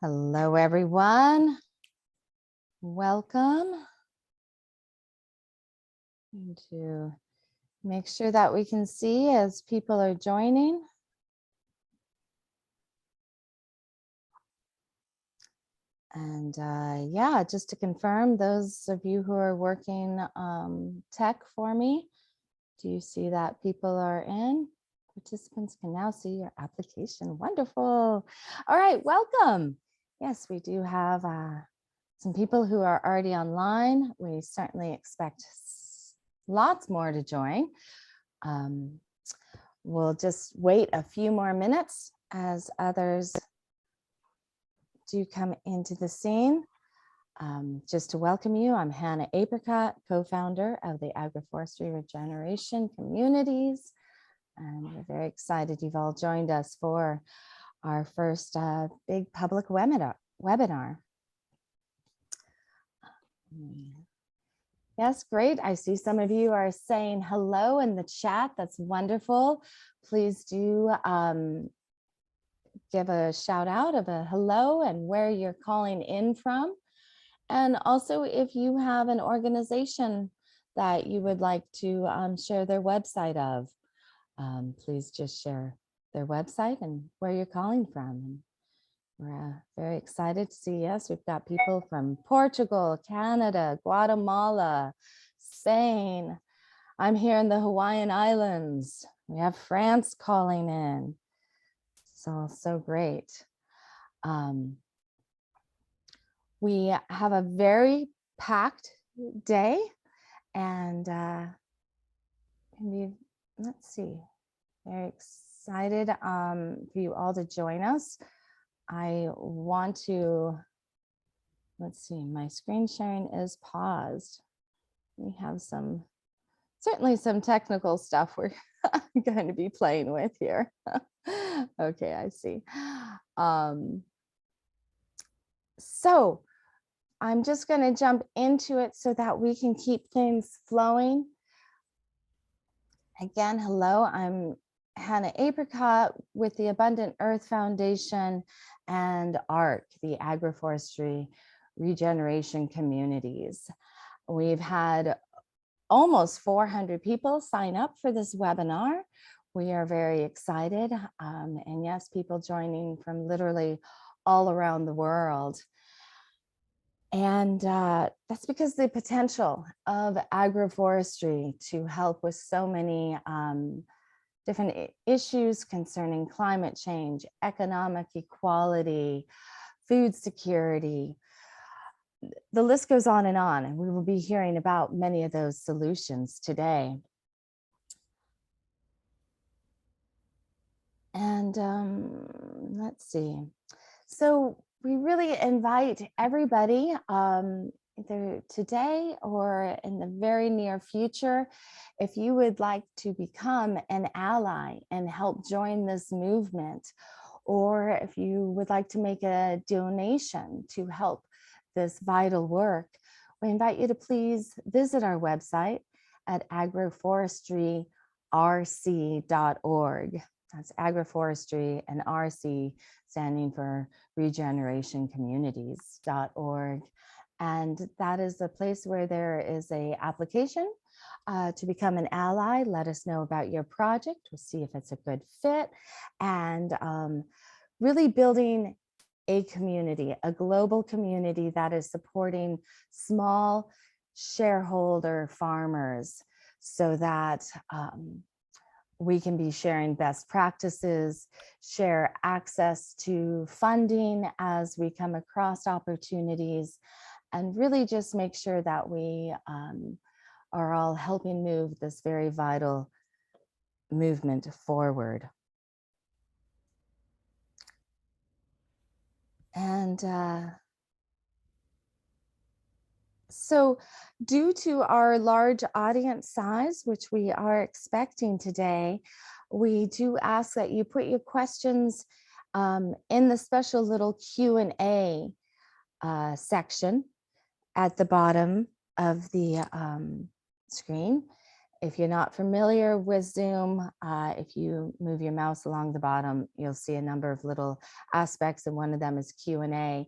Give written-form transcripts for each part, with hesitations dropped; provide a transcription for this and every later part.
Hello, everyone. Welcome. And to make sure that we can see as people are joining. And yeah, just to confirm, those of you who are working tech for me, do you see that people are in? Participants can now see your application. Wonderful. All right, welcome. Yes, we do have some people who are already online. We certainly expect lots more to join. We'll just wait a few more minutes as others do come into the scene. Just to welcome you, I'm Hannah Apricot, co-founder of the Agroforestry Regeneration Communities. And we're very excited you've all joined us for our first big public webinar. Yes, great. I see some of you are saying hello in the chat. That's wonderful. Please do give a shout out of a hello and where you're calling in from. And also if you have an organization that you would like to share their website of, please just share their website and where you're calling from. We're very excited to see, yes, we've got people from Portugal, Canada, Guatemala, Spain. I'm here in the Hawaiian Islands. We have France calling in. It's all so great. We have a very packed day and let's see, very excited for you all to join us. I want to, let's see, my screen sharing is paused. We have certainly some technical stuff we're going to be playing with here. Okay, I see. So I'm just going to jump into it so that we can keep things flowing. Again, hello, I'm Hannah Apricot with the Abundant Earth Foundation and ARC, the Agroforestry Regeneration Communities. We've had almost 400 people sign up for this webinar. We are very excited. And yes, people joining from literally all around the world. And that's because the potential of agroforestry to help with so many different issues concerning climate change, economic equality, food security. The list goes on, and we will be hearing about many of those solutions today. And let's see. So we really invite everybody either today or in the very near future, if you would like to become an ally and help join this movement, or if you would like to make a donation to help this vital work, we invite you to please visit our website at agroforestryrc.org. That's agroforestry and RC standing for regenerationcommunities.org. And that is the place where there is an application to become an ally. Let us know about your project. We'll see if it's a good fit. And really building a community, a global community that is supporting small shareholder farmers so that we can be sharing best practices, share access to funding as we come across opportunities, and really just make sure that we are all helping move this very vital movement forward. And so due to our large audience size, which we are expecting today, we do ask that you put your questions in the special little Q&A section at the bottom of the screen. If you're not familiar with Zoom, if you move your mouse along the bottom, you'll see a number of little aspects, and one of them is Q&A.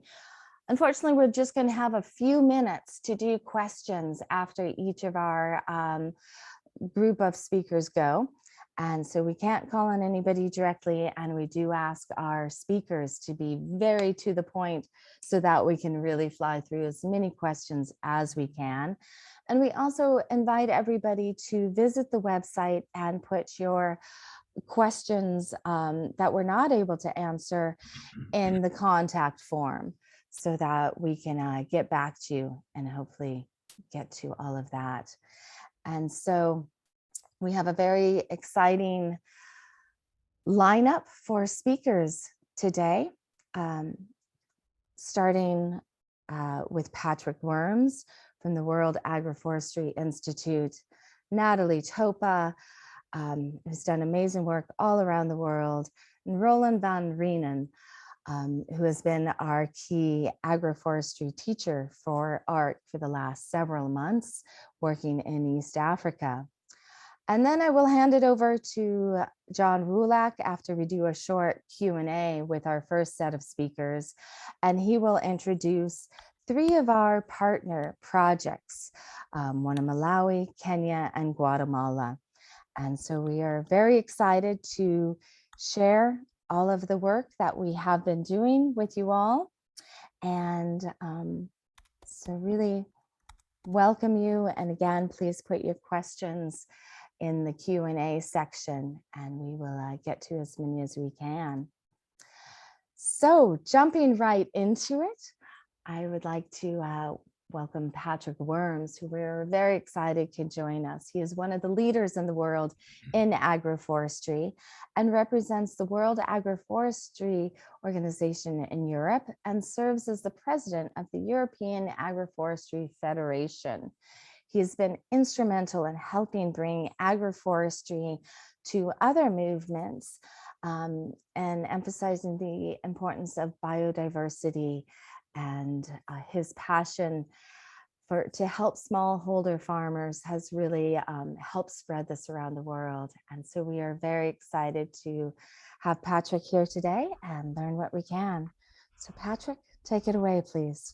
Unfortunately, we're just going to have a few minutes to do questions after each of our group of speakers go. And so we can't call on anybody directly, and we do ask our speakers to be very to the point so that we can really fly through as many questions as we can. And we also invite everybody to visit the website and put your questions that we're not able to answer in the contact form so that we can get back to you and hopefully get to all of that. And so we have a very exciting lineup for speakers today, starting with Patrick Worms from the World Agroforestry Institute, Natalie Topa, who's done amazing work all around the world, and Roland van Reenen, who has been our key agroforestry teacher for ARC for the last several months, working in East Africa. And then I will hand it over to John Roulac after we do a short Q&A with our first set of speakers, and he will introduce 3 of our partner projects, one in Malawi, Kenya, and Guatemala. And so we are very excited to share all of the work that we have been doing with you all. And so really welcome you. And again, please put your questions in the Q&A section, and we will get to as many as we can. So jumping right into it, I would like to welcome Patrick Worms, who we're very excited can join us. He is one of the leaders in the world in agroforestry and represents the World Agroforestry Organization in Europe and serves as the president of the European Agroforestry Federation. He has been instrumental in helping bring agroforestry to other movements and emphasizing the importance of biodiversity, and his passion to help smallholder farmers has really helped spread this around the world. And so we are very excited to have Patrick here today and learn what we can. So Patrick, take it away, please.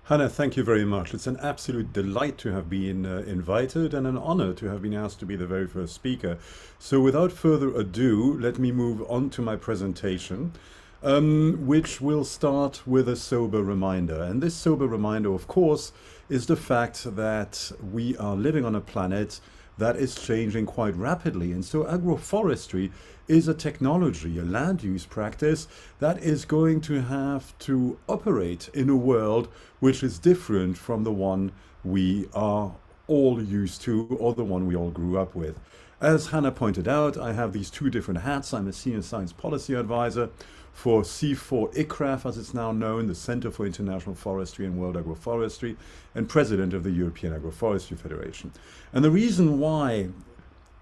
Hannah, thank you very much. It's an absolute delight to have been invited and an honor to have been asked to be the very first speaker. So without further ado, let me move on to my presentation, which will start with a sober reminder. And this sober reminder, of course, is the fact that we are living on a planet that is changing quite rapidly. And so agroforestry is a technology, a land use practice that is going to have to operate in a world which is different from the one we are all used to or the one we all grew up with. As Hannah pointed out, I have these 2 different hats. I'm a senior science policy advisor for C4ICRAF, as it's now known, the Center for International Forestry and World Agroforestry, and president of the European Agroforestry Federation. And the reason why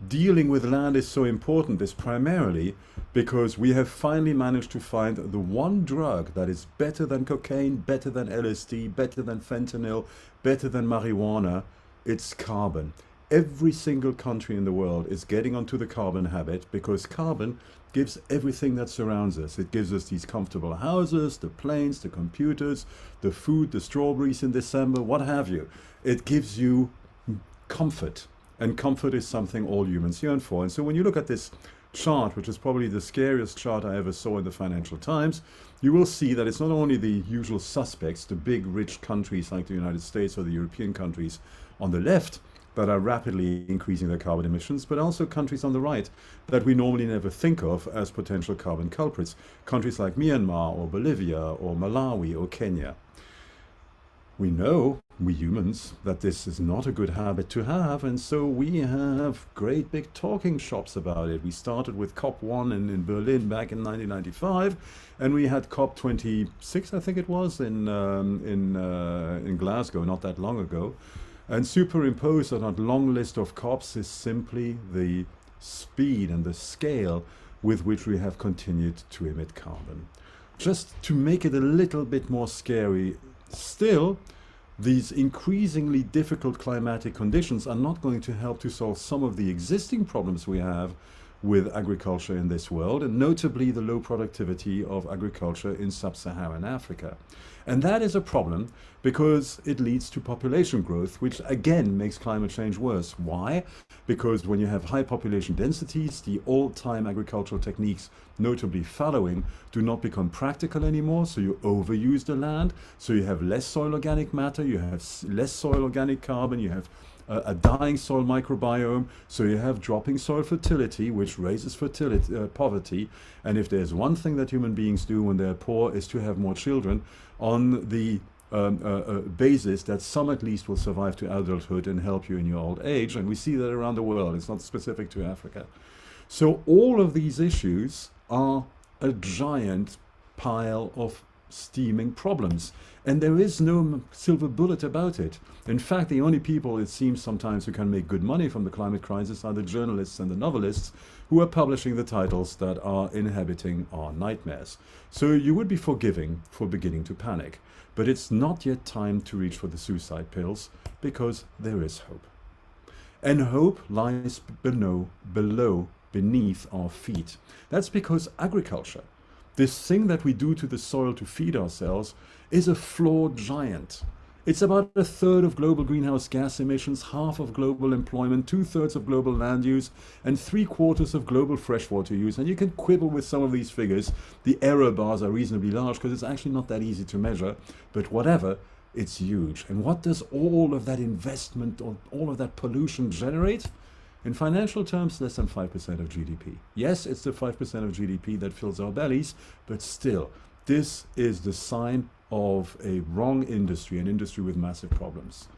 dealing with land is so important is primarily because we have finally managed to find the one drug that is better than cocaine, better than LSD, better than fentanyl, better than marijuana. It's carbon. Every single country in the world is getting onto the carbon habit because carbon gives everything that surrounds us. It gives us these comfortable houses, the planes, the computers, the food, the strawberries in December, what have you. It gives you comfort, and comfort is something all humans yearn for. And so when you look at this chart, which is probably the scariest chart I ever saw in the Financial Times, you will see that it's not only the usual suspects, the big rich countries like the United States or the European countries on the left, that are rapidly increasing their carbon emissions, but also countries on the right that we normally never think of as potential carbon culprits. Countries like Myanmar or Bolivia or Malawi or Kenya. We know, we humans, that this is not a good habit to have, and so we have great big talking shops about it. We started with COP1 in Berlin back in 1995, and we had COP26, I think it was, in Glasgow not that long ago. And superimposed on that long list of COPs is simply the speed and the scale with which we have continued to emit carbon. Just to make it a little bit more scary, still, these increasingly difficult climatic conditions are not going to help to solve some of the existing problems we have with agriculture in this world, and notably the low productivity of agriculture in sub-Saharan Africa. And that is a problem because it leads to population growth, which again makes climate change worse. Why? Because when you have high population densities, the old-time agricultural techniques, notably fallowing, do not become practical anymore, so you overuse the land, so you have less soil organic matter, you have less soil organic carbon, you have a dying soil microbiome, so you have dropping soil fertility, which raises poverty. And if there's one thing that human beings do when they're poor is to have more children on the basis that some at least will survive to adulthood and help you in your old age. And we see that around the world. It's not specific to Africa. So all of these issues are a giant pile of steaming problems. And there is no silver bullet about it. In fact, the only people, it seems sometimes, who can make good money from the climate crisis are the journalists and the novelists who are publishing the titles that are inhabiting our nightmares. So you would be forgiving for beginning to panic. But it's not yet time to reach for the suicide pills, because there is hope. And hope lies beneath our feet. That's because agriculture, this thing that we do to the soil to feed ourselves, is a flawed giant. It's about a third of global greenhouse gas emissions, half of global employment, 2/3 of global land use, and 3/4 of global freshwater use. And you can quibble with some of these figures. The error bars are reasonably large because it's actually not that easy to measure, but whatever, it's huge. And what does all of that investment or all of that pollution generate? In financial terms, less than 5% of GDP. Yes, it's the 5% of GDP that fills our bellies, but still, this is the sign of a wrong industry, an industry with massive problems.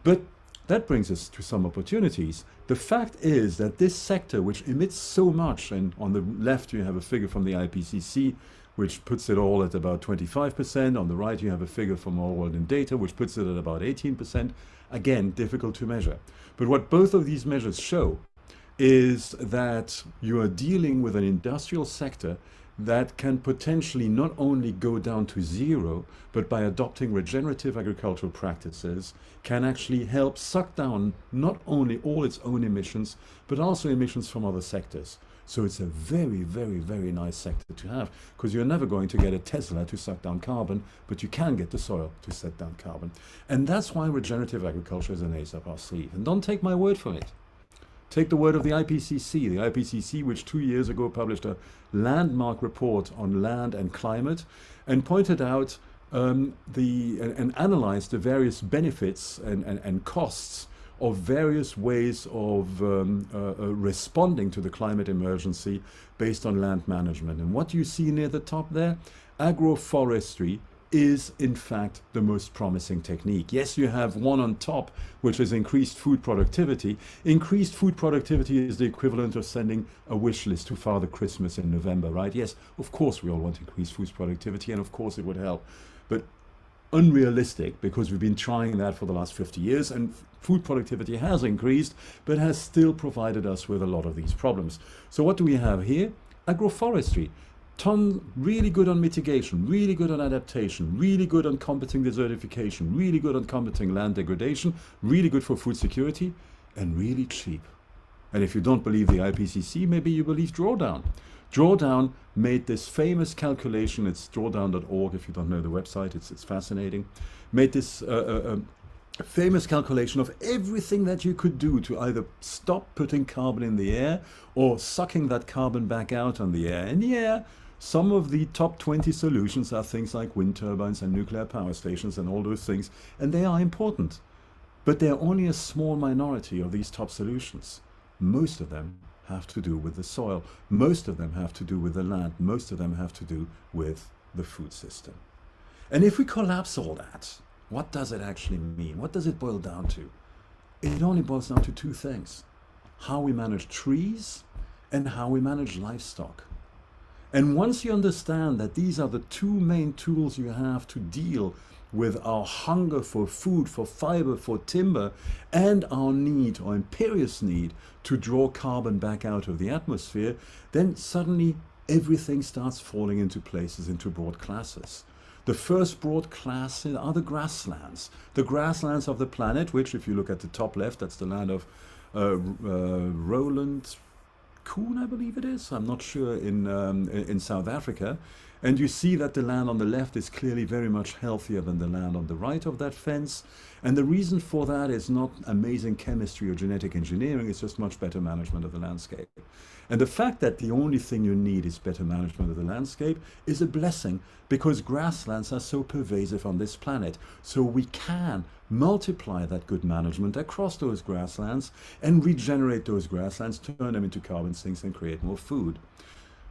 But that brings us to some opportunities. The fact is that this sector, which emits so much, and on the left you have a figure from the IPCC, which puts it all at about 25%. On the right you have a figure from Our World in Data, which puts it at about 18%. Again, difficult to measure. But what both of these measures show is that you are dealing with an industrial sector that can potentially not only go down to zero, but by adopting regenerative agricultural practices, can actually help suck down not only all its own emissions, but also emissions from other sectors. So it's a very, very, very nice sector to have, because you're never going to get a Tesla to suck down carbon, but you can get the soil to suck down carbon. And that's why regenerative agriculture is an ace up our sleeve. And don't take my word for it. Take the word of the IPCC, which 2 years ago published a landmark report on land and climate and pointed out and analyzed the various benefits and costs of various ways of responding to the climate emergency based on land management. And what you see near the top there, agroforestry is in fact the most promising technique. Yes, you have one on top, which is increased food productivity. Increased food productivity is the equivalent of sending a wish list to Father Christmas in November, right? Yes, of course we all want increased food productivity, and of course it would help. But unrealistic, because we've been trying that for the last 50 years, and food productivity has increased, but has still provided us with a lot of these problems. So what do we have here? Agroforestry. Really good on mitigation, really good on adaptation, really good on combating desertification, really good on combating land degradation, really good for food security, and really cheap. And if you don't believe the IPCC, maybe you believe Drawdown. Drawdown made this famous calculation. It's drawdown.org. If you don't know the website, it's fascinating. Made this famous calculation of everything that you could do to either stop putting carbon in the air or sucking that carbon back out on the air. And yeah, some of the top 20 solutions are things like wind turbines and nuclear power stations and all those things, and they are important. But they're only a small minority of these top solutions. Most of them have to do with the soil. Most of them have to do with the land. Most of them have to do with the food system. And if we collapse all that, what does it actually mean? What does it boil down to? It only boils down to two things: how we manage trees and how we manage livestock. And once you understand that these are the two main tools you have to deal with our hunger for food, for fiber, for timber, and our need, or imperious need, to draw carbon back out of the atmosphere, then suddenly everything starts falling into places, into broad classes. The first broad class are the grasslands. The grasslands of the planet, which, if you look at the top left, that's the land of Roland Koen, I believe it is. I'm not sure, in South Africa. And you see that the land on the left is clearly very much healthier than the land on the right of that fence. And the reason for that is not amazing chemistry or genetic engineering, it's just much better management of the landscape. And the fact that the only thing you need is better management of the landscape is a blessing, because grasslands are so pervasive on this planet. So we can multiply that good management across those grasslands and regenerate those grasslands, turn them into carbon sinks and create more food.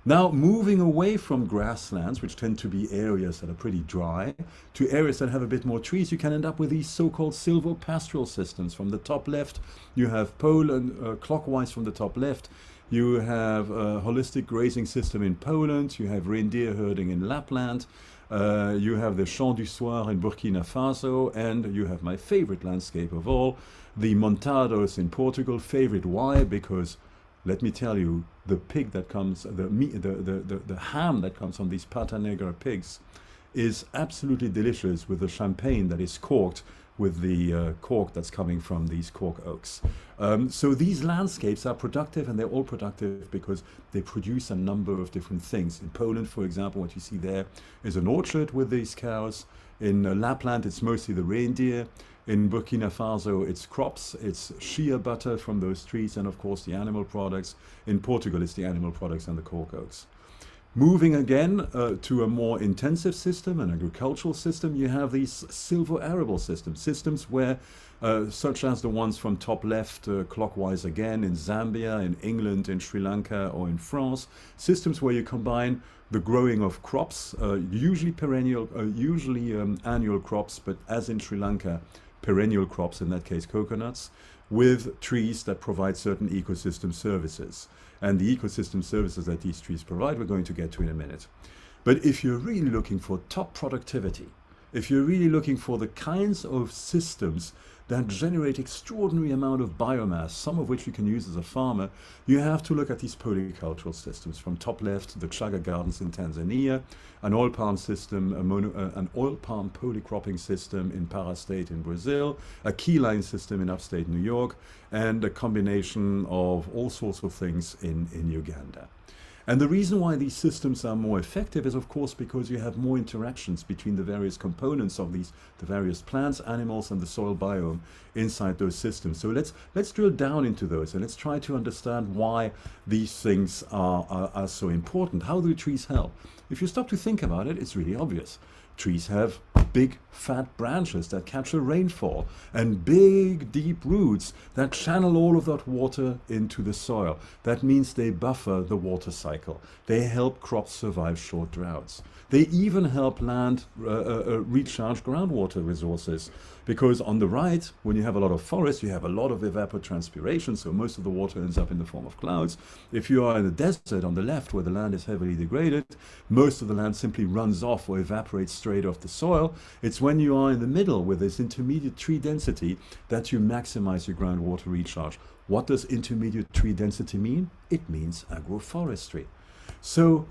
Now, moving away from grasslands, which tend to be areas that are pretty dry, to areas that have a bit more trees, you can end up with these so-called silvopastoral systems. From the top left, you have Poland, clockwise from the top left, you have a holistic grazing system in Poland, you have reindeer herding in Lapland, you have the Champ du Soir in Burkina Faso, and you have my favorite landscape of all, the Montados in Portugal. Favorite, why? Because let me tell you, the pig that comes, the ham that comes from these pata negra pigs is absolutely delicious with the champagne that is corked with the cork that's coming from these cork oaks. So these landscapes are productive, and they're all productive because they produce a number of different things. In Poland, for example, what you see there is an orchard with these cows. In Lapland, it's mostly the reindeer. In Burkina Faso, it's crops, it's shea butter from those trees, and of course the animal products. In Portugal, it's the animal products and the cork oaks. Moving again to a more intensive system, an agricultural system, you have these silvo-arable systems, systems where, such as the ones from top left, clockwise again, in Zambia, in England, in Sri Lanka, or in France, systems where you combine the growing of crops, usually perennial, annual crops, but as in Sri Lanka, perennial crops, in that case coconuts, with trees that provide certain ecosystem services. And the ecosystem services that these trees provide, we're going to get to in a minute. But if you're really looking for top productivity, if you're really looking for the kinds of systems that generate extraordinary amount of biomass, some of which you can use as a farmer, you have to look at these polycultural systems. From top left, the chaga gardens in Tanzania, an oil palm system, an oil palm polycropping system in Para State in Brazil, a keyline system in upstate New York, and a combination of all sorts of things in Uganda. And the reason why these systems are more effective is, of course, because you have more interactions between the various components of the various plants, animals, and the soil biome inside those systems. So let's drill down into those, and let's try to understand why these things are so important. How do trees help? If you stop to think about it, it's really obvious. Trees have big fat branches that capture rainfall and big deep roots that channel all of that water into the soil. That means they buffer the water cycle. They help crops survive short droughts. They even help land recharge groundwater resources, because on the right, when you have a lot of forest, you have a lot of evapotranspiration, so most of the water ends up in the form of clouds. If you are in the desert on the left, where the land is heavily degraded, most of the land simply runs off or evaporates straight off the soil. It's when you are in the middle with this intermediate tree density that you maximize your groundwater recharge. What does intermediate tree density mean? It means agroforestry. So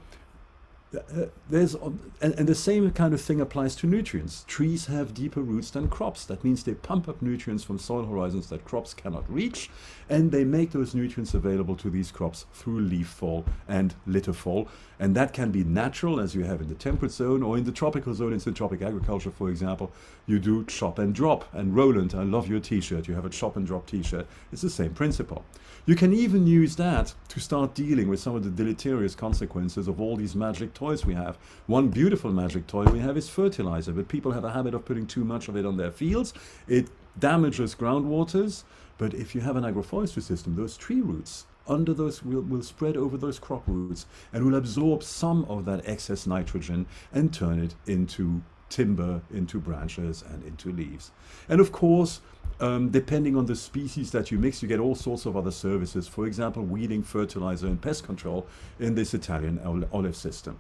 and the same kind of thing applies to nutrients. Trees have deeper roots than crops. That means they pump up nutrients from soil horizons that crops cannot reach, and they make those nutrients available to these crops through leaf fall and litter fall. And that can be natural, as you have in the temperate zone, or in the tropical zone in syntropic agriculture, for example, you do chop and drop. And Roland, I love your t-shirt. You have a chop and drop t-shirt. It's the same principle. You can even use that to start dealing with some of the deleterious consequences of all these magic toys we have. One beautiful magic toy we have is fertilizer, but people have a habit of putting too much of it on their fields. It damages groundwaters, but if you have an agroforestry system, those tree roots under those will spread over those crop roots and will absorb some of that excess nitrogen and turn it into timber, into branches, and into leaves. And of course, depending on the species that you mix, you get all sorts of other services. For example, weeding, fertilizer, and pest control in this Italian olive system.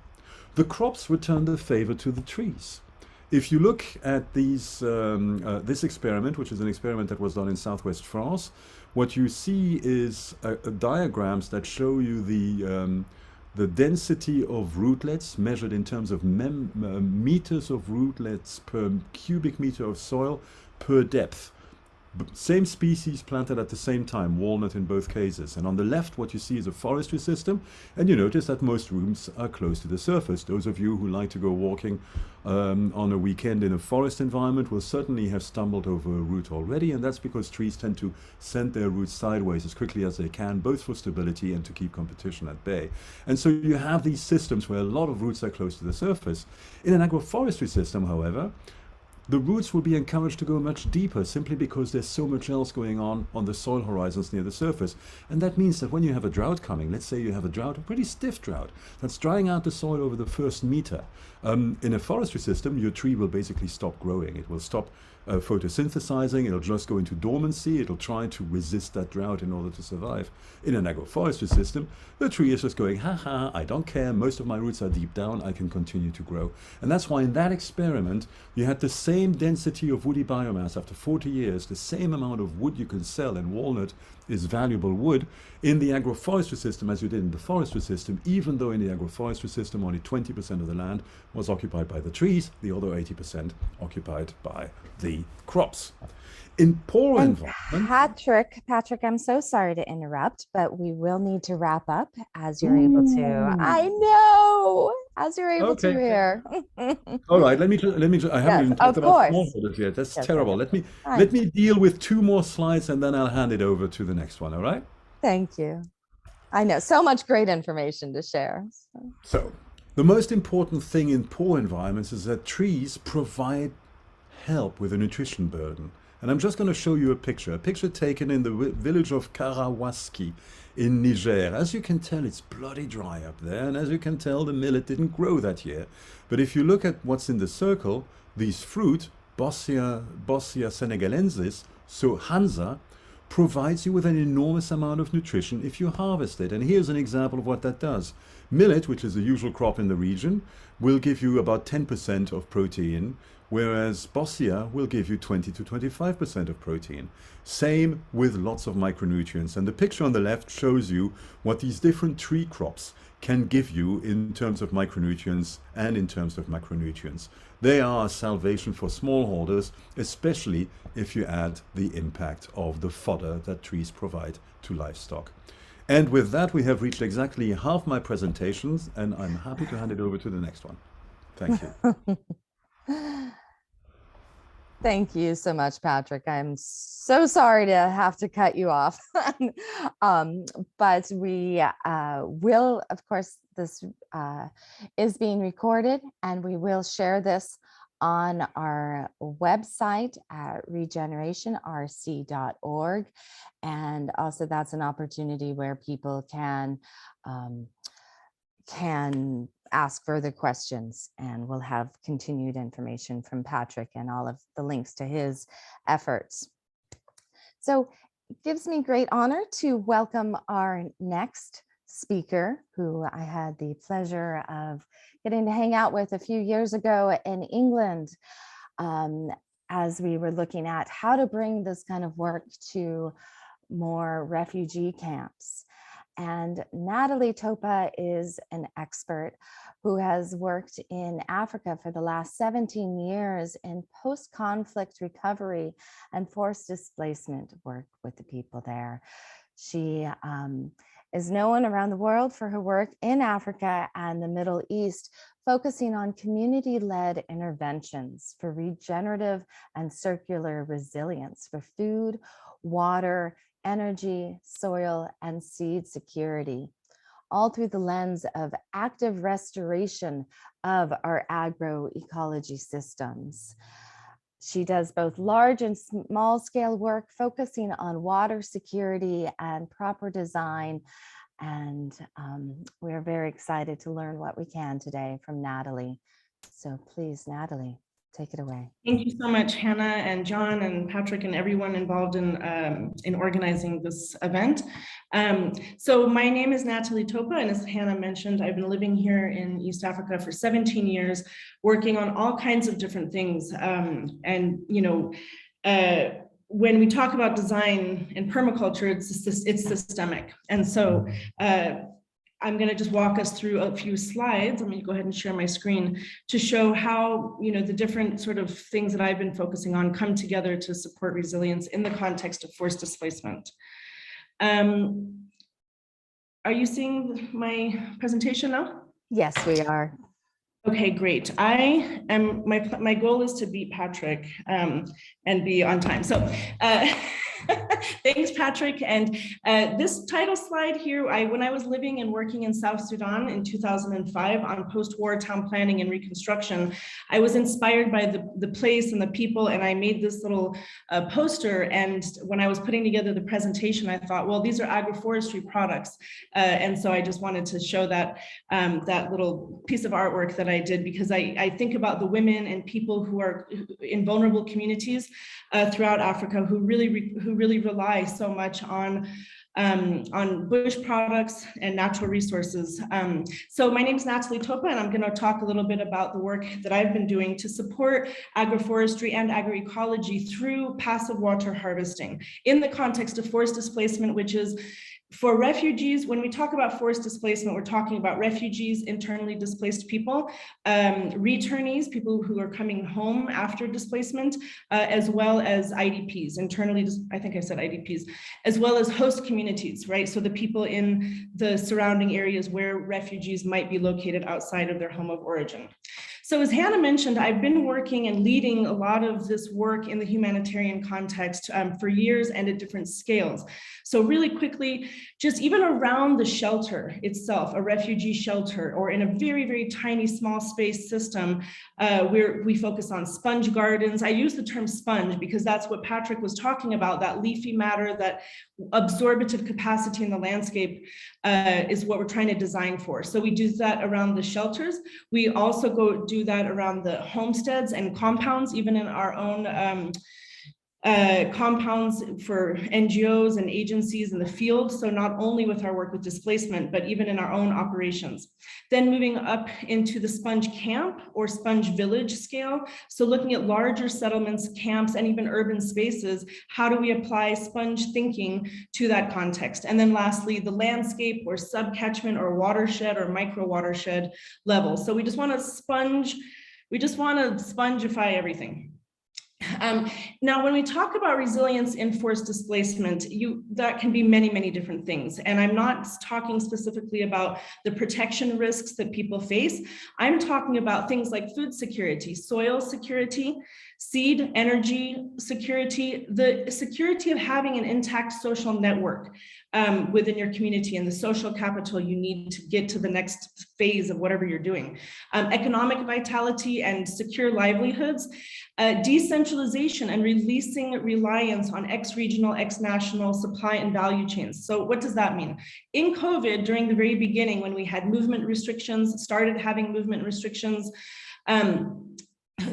The crops return the favor to the trees. If you look at these, this experiment, which is an experiment that was done in southwest France, what you see is diagrams that show you the density of rootlets measured in terms of meters of rootlets per cubic meter of soil per depth. Same species planted at the same time, walnut in both cases. And on the left, what you see is a forestry system, and you notice that most roots are close to the surface. Those of you who like to go walking on a weekend in a forest environment will certainly have stumbled over a root already, and that's because trees tend to send their roots sideways as quickly as they can, both for stability and to keep competition at bay. And so you have these systems where a lot of roots are close to the surface. In an agroforestry system, however, the roots will be encouraged to go much deeper simply because there's so much else going on the soil horizons near the surface. And that means that when you have a drought coming, let's say you have a drought, a pretty stiff drought, that's drying out the soil over the first meter. In a forestry system, your tree will basically stop growing. It will stop photosynthesizing, it'll just go into dormancy, it'll try to resist that drought in order to survive. In an agroforestry system, the tree is just going, ha ha, I don't care, most of my roots are deep down, I can continue to grow. And that's why in that experiment, you had the same density of woody biomass after 40 years, the same amount of wood you can sell, and walnut is valuable wood, in the agroforestry system as you did in the forestry system, even though in the agroforestry system only 20% of the land was occupied by the trees, the other 80% occupied by the crops. In poor environments... Patrick, I'm so sorry to interrupt, but we will need to wrap up as you're able to. I know, as you're able to here. All right, let me I haven't even talked about smallholders yet. That's terrible. Let me deal with 2 more slides and then I'll hand it over to the next one, all right? Thank you. I know, so much great information to share. So, the most important thing in poor environments is that trees provide help with a nutrition burden. And I'm just going to show you a picture taken in the village of Karawaski in Niger. As you can tell, it's bloody dry up there, and as you can tell, the millet didn't grow that year. But if you look at what's in the circle, these fruit, Bossia senegalensis, so Hansa, provides you with an enormous amount of nutrition if you harvest it. And here's an example of what that does. Millet, which is the usual crop in the region, will give you about 10% of protein, whereas Bossia will give you 20 to 25% of protein. Same with lots of micronutrients. And the picture on the left shows you what these different tree crops can give you in terms of micronutrients and in terms of macronutrients. They are a salvation for smallholders, especially if you add the impact of the fodder that trees provide to livestock. And with that, we have reached exactly half my presentations, and I'm happy to hand it over to the next one. Thank you. Thank you so much, Patrick. I'm so sorry to have to cut you off. But we will, of course, this is being recorded, and we will share this on our website at regenerationrc.org. And also that's an opportunity where people can ask further questions, and we'll have continued information from Patrick and all of the links to his efforts. So it gives me great honor to welcome our next speaker, who I had the pleasure of getting to hang out with a few years ago in England, as we were looking at how to bring this kind of work to more refugee camps. And Natalie Topa is an expert who has worked in Africa for the last 17 years in post-conflict recovery and forced displacement work with the people there. She is known around the world for her work in Africa and the Middle East, focusing on community-led interventions for regenerative and circular resilience for food, water, energy, soil, and seed security, all through the lens of active restoration of our agroecology systems. She does both large and small scale work focusing on water security and proper design. And we're very excited to learn what we can today from Natalie. So please, Natalie, take it away. Thank you so much, Hannah and John and Patrick and everyone involved in organizing this event. So my name is Natalie Topa, and as Hannah mentioned, I've been living here in East Africa for 17 years, working on all kinds of different things. And you know, when we talk about design and permaculture, it's systemic. And so I'm going to just walk us through a few slides. Let me go ahead and share my screen to show how, the different sort of things that I've been focusing on come together to support resilience in the context of forced displacement. Are you seeing my presentation now? Yes, we are. Okay, great. My goal is to beat Patrick and be on time. So thanks, Patrick. And this title slide here, when I was living and working in South Sudan in 2005 on post-war town planning and reconstruction, I was inspired by the place and the people, and I made this little poster. And when I was putting together the presentation, I thought, well, these are agroforestry products. And so I just wanted to show that that little piece of artwork that I did, because I think about the women and people who are in vulnerable communities throughout Africa who really rely so much on bush products and natural resources. So my name is Natalie Topa, and I'm going to talk a little bit about the work that I've been doing to support agroforestry and agroecology through passive water harvesting in the context of forced displacement, which is for refugees. When we talk about forced displacement, we're talking about refugees, internally displaced people, returnees, people who are coming home after displacement, as well as IDPs, I think I said IDPs, as well as host communities, right? So the people in the surrounding areas where refugees might be located outside of their home of origin. So as Hannah mentioned, I've been working and leading a lot of this work in the humanitarian context for years and at different scales. So really quickly, just even around the shelter itself, a refugee shelter, or in a very, very tiny small space system, we focus on sponge gardens. I use the term sponge because that's what Patrick was talking about, that leafy matter, that absorptive capacity in the landscape is what we're trying to design for. So we do that around the shelters. We also do that around the homesteads and compounds, even in our own compounds for NGOs and agencies in the field. So not only with our work with displacement, but even in our own operations. Then moving up into the sponge camp or sponge village scale. So looking at larger settlements, camps, and even urban spaces, how do we apply sponge thinking to that context? And then lastly, the landscape or subcatchment or watershed or micro watershed level. So we just want to spongify everything. Now, when we talk about resilience in forced displacement, that can be many, many different things. And I'm not talking specifically about the protection risks that people face. I'm talking about things like food security, soil security, seed, energy security, the security of having an intact social network within your community and the social capital you need to get to the next phase of whatever you're doing. Economic vitality and secure livelihoods, decentralization and releasing reliance on ex-regional, ex-national supply and value chains. So what does that mean? In COVID, during the very beginning, when we had movement restrictions, started having movement restrictions,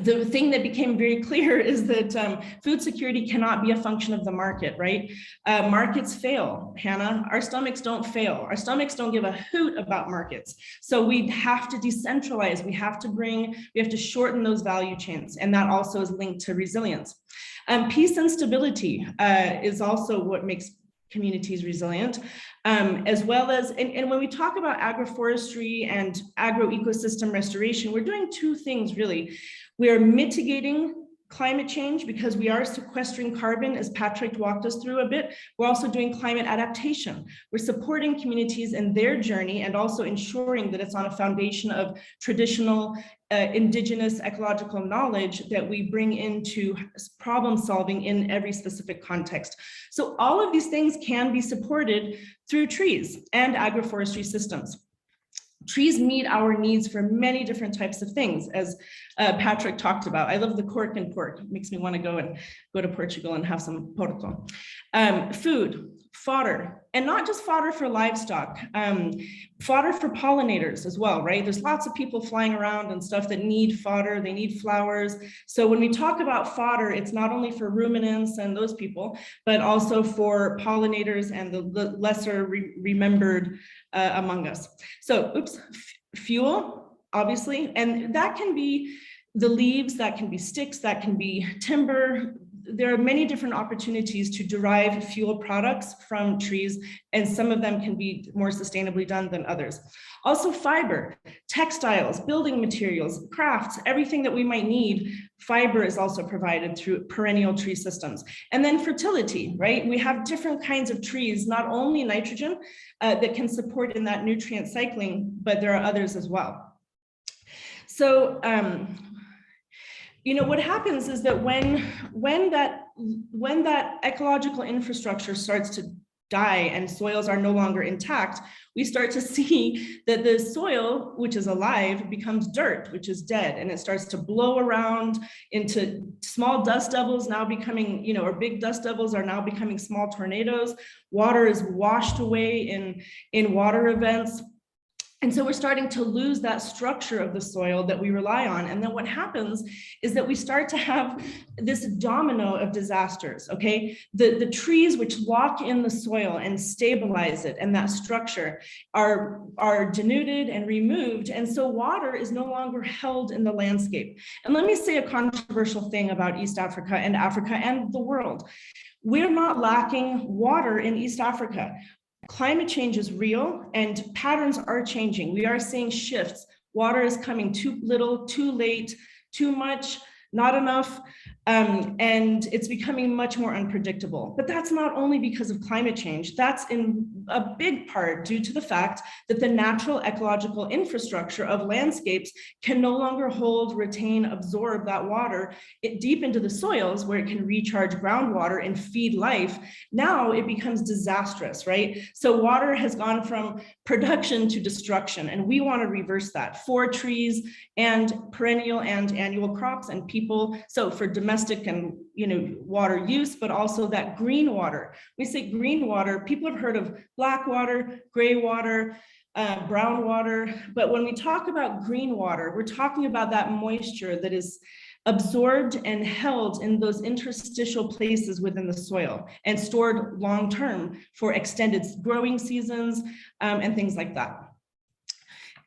the thing that became very clear is that food security cannot be a function of the market, right? Markets fail, Hannah. Our stomachs don't fail. Our stomachs don't give a hoot about markets. So we have to decentralize. We have to shorten those value chains. And that also is linked to resilience. Peace and stability is also what makes communities resilient, as well as, and when we talk about agroforestry and agroecosystem restoration, we're doing two things really. We are mitigating climate change because we are sequestering carbon, as Patrick walked us through a bit. We're also doing climate adaptation. We're supporting communities in their journey and also ensuring that it's on a foundation of traditional indigenous ecological knowledge that we bring into problem solving in every specific context. So all of these things can be supported through trees and agroforestry systems. Trees meet our needs for many different types of things, as Patrick talked about. I love the cork and pork. It makes me want to go to Portugal and have some porco. Food, fodder, and not just fodder for livestock, fodder for pollinators as well, right? There's lots of people flying around and stuff that need fodder, they need flowers. So when we talk about fodder, it's not only for ruminants and those people, but also for pollinators and the lesser remembered among us. So, fuel, obviously, and that can be the leaves, that can be sticks, that can be timber, there are many different opportunities to derive fuel products from trees, and some of them can be more sustainably done than others. Also fiber, textiles, building materials, crafts, everything that we might need, fiber is also provided through perennial tree systems. And then fertility, right? We have different kinds of trees, not only nitrogen that can support in that nutrient cycling, but there are others as well. So, you know, what happens is that when that ecological infrastructure starts to die and soils are no longer intact, we start to see that the soil, which is alive, becomes dirt, which is dead, and it starts to blow around into small dust devils now becoming, you know, or big dust devils are now becoming small tornadoes. Water is washed away in water events. And so we're starting to lose that structure of the soil that we rely on. And then what happens is that we start to have this domino of disasters, okay? The trees which lock in the soil and stabilize it and that structure are denuded and removed. And so water is no longer held in the landscape. And let me say a controversial thing about East Africa and the world. We're not lacking water in East Africa. Climate change is real and patterns are changing. We are seeing shifts. Water is coming too little, too late, too much, not enough, and it's becoming much more unpredictable. But that's not only because of climate change, that's in a big part due to the fact that the natural ecological infrastructure of landscapes can no longer hold, retain, absorb that water deep into the soils where it can recharge groundwater and feed life. Now it becomes disastrous, right? So water has gone from production to destruction, and we want to reverse that for trees and perennial and annual crops and people. So for domestic and, you know, water use, but also that green water. We say green water, people have heard of black water, gray water, brown water. But when we talk about green water, we're talking about that moisture that is absorbed and held in those interstitial places within the soil and stored long-term for extended growing seasons and things like that.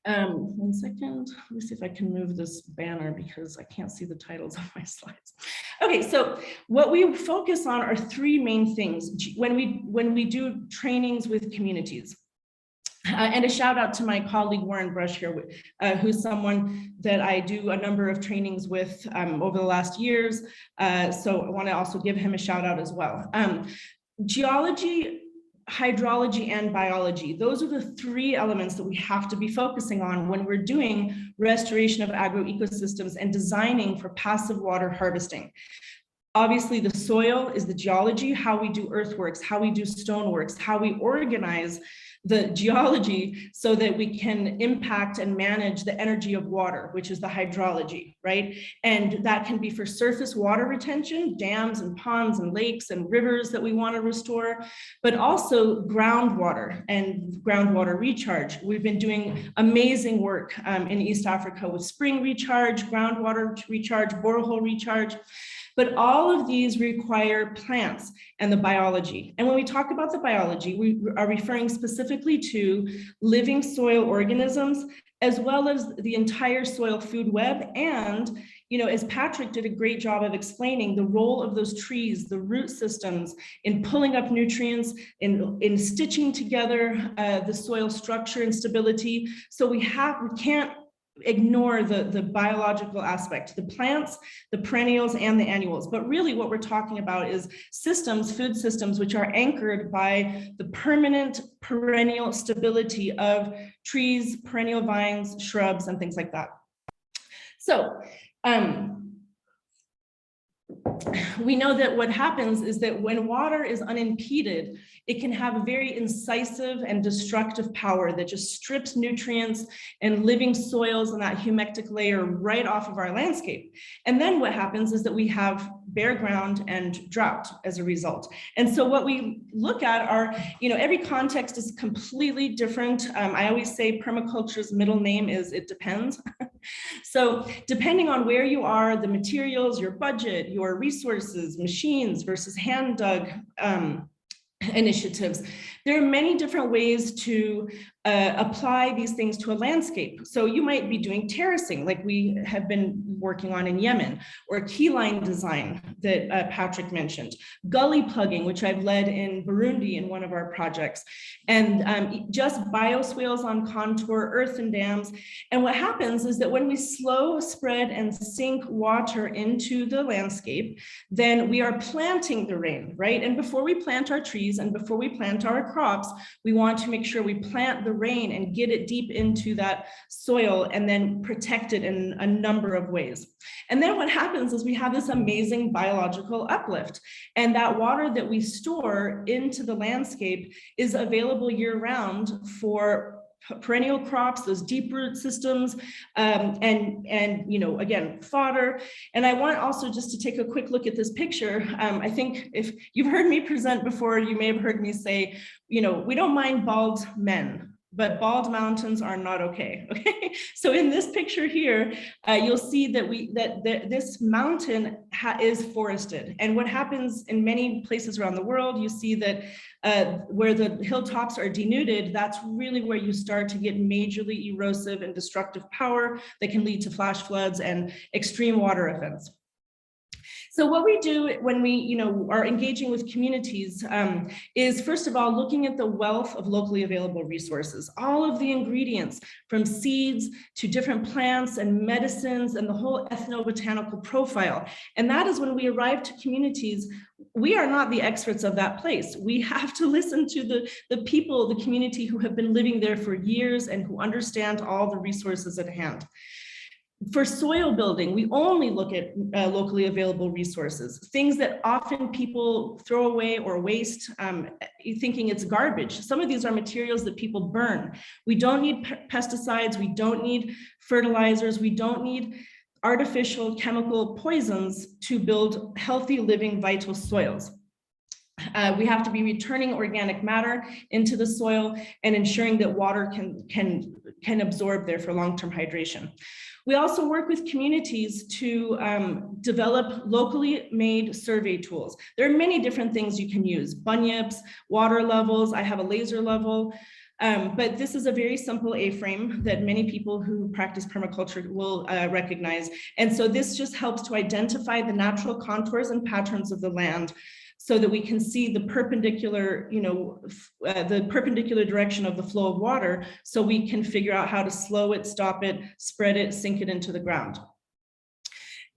1 second, let me see if I can move this banner because I can't see the titles of my slides. Okay, so what we focus on are three main things when we do trainings with communities. And a shout out to my colleague Warren Brush here, who's someone that I do a number of trainings with over the last years. So I want to also give him a shout out as well. Geology, hydrology, and biology. Those are the three elements that we have to be focusing on when we're doing restoration of agroecosystems and designing for passive water harvesting. Obviously, the soil is the geology, how we do earthworks, how we do stoneworks, how we organize the geology so that we can impact and manage the energy of water, which is the hydrology, right? And that can be for surface water retention, dams and ponds and lakes and rivers that we want to restore, but also groundwater and groundwater recharge. We've been doing amazing work in East Africa with spring recharge, groundwater recharge, borehole recharge. But all of these require plants and the biology. And when we talk about the biology, we are referring specifically to living soil organisms, as well as the entire soil food web. And, you know, as Patrick did a great job of explaining, the role of those trees, the root systems in pulling up nutrients, in stitching together the soil structure and stability. So we can't ignore the biological aspect, the plants, the perennials, and the annuals. But really what we're talking about is systems, food systems, which are anchored by the permanent perennial stability of trees, perennial vines, shrubs, and things like that. So we know that what happens is that when water is unimpeded, it can have a very incisive and destructive power that just strips nutrients and living soils and that humectic layer right off of our landscape. And then what happens is that we have bare ground and drought as a result. And so what we look at are, you know, every context is completely different. I always say permaculture's middle name is it depends. So depending on where you are, the materials, your budget, your resources, machines versus hand dug initiatives, There are many different ways to apply these things to a landscape. So you might be doing terracing, like we have been working on in Yemen, or keyline design that Patrick mentioned, gully plugging, which I've led in Burundi in one of our projects, and just bioswales on contour, earthen dams. And what happens is that when we slow, spread, and sink water into the landscape, then we are planting the rain, right? And before we plant our trees and before we plant our crops, we want to make sure we plant the rain and get it deep into that soil and then protect it in a number of ways. And then what happens is we have this amazing biological uplift, and that water that we store into the landscape is available year-round for perennial crops, those deep root systems, and you know, again, fodder. And I want also just to take a quick look at this picture. I think if you've heard me present before, you may have heard me say, you know, we don't mind bald men, but bald mountains are not okay. Okay, so in this picture here, you'll see that this mountain is forested. And what happens in many places around the world, you see that where the hilltops are denuded, that's really where you start to get majorly erosive and destructive power that can lead to flash floods and extreme water events. So what we do when we, you know, are engaging with communities is, first of all, looking at the wealth of locally available resources, all of the ingredients from seeds to different plants and medicines and the whole ethnobotanical profile. And that is when we arrive to communities, we are not the experts of that place. We have to listen to the people, the community who have been living there for years and who understand all the resources at hand. For soil building, we only look at locally available resources, things that often people throw away or waste, thinking it's garbage. Some of these are materials that people burn. We don't need pesticides, we don't need fertilizers, we don't need artificial chemical poisons to build healthy, living, vital soils. We have to be returning organic matter into the soil and ensuring that water can absorb there for long-term hydration. We also work with communities to develop locally made survey tools. There are many different things you can use: bunyips, water levels. I have a laser level. But this is a very simple A-frame that many people who practice permaculture will recognize. And so this just helps to identify the natural contours and patterns of the land, so that we can see the perpendicular, you know, the perpendicular direction of the flow of water, so we can figure out how to slow it, stop it, spread it, sink it into the ground.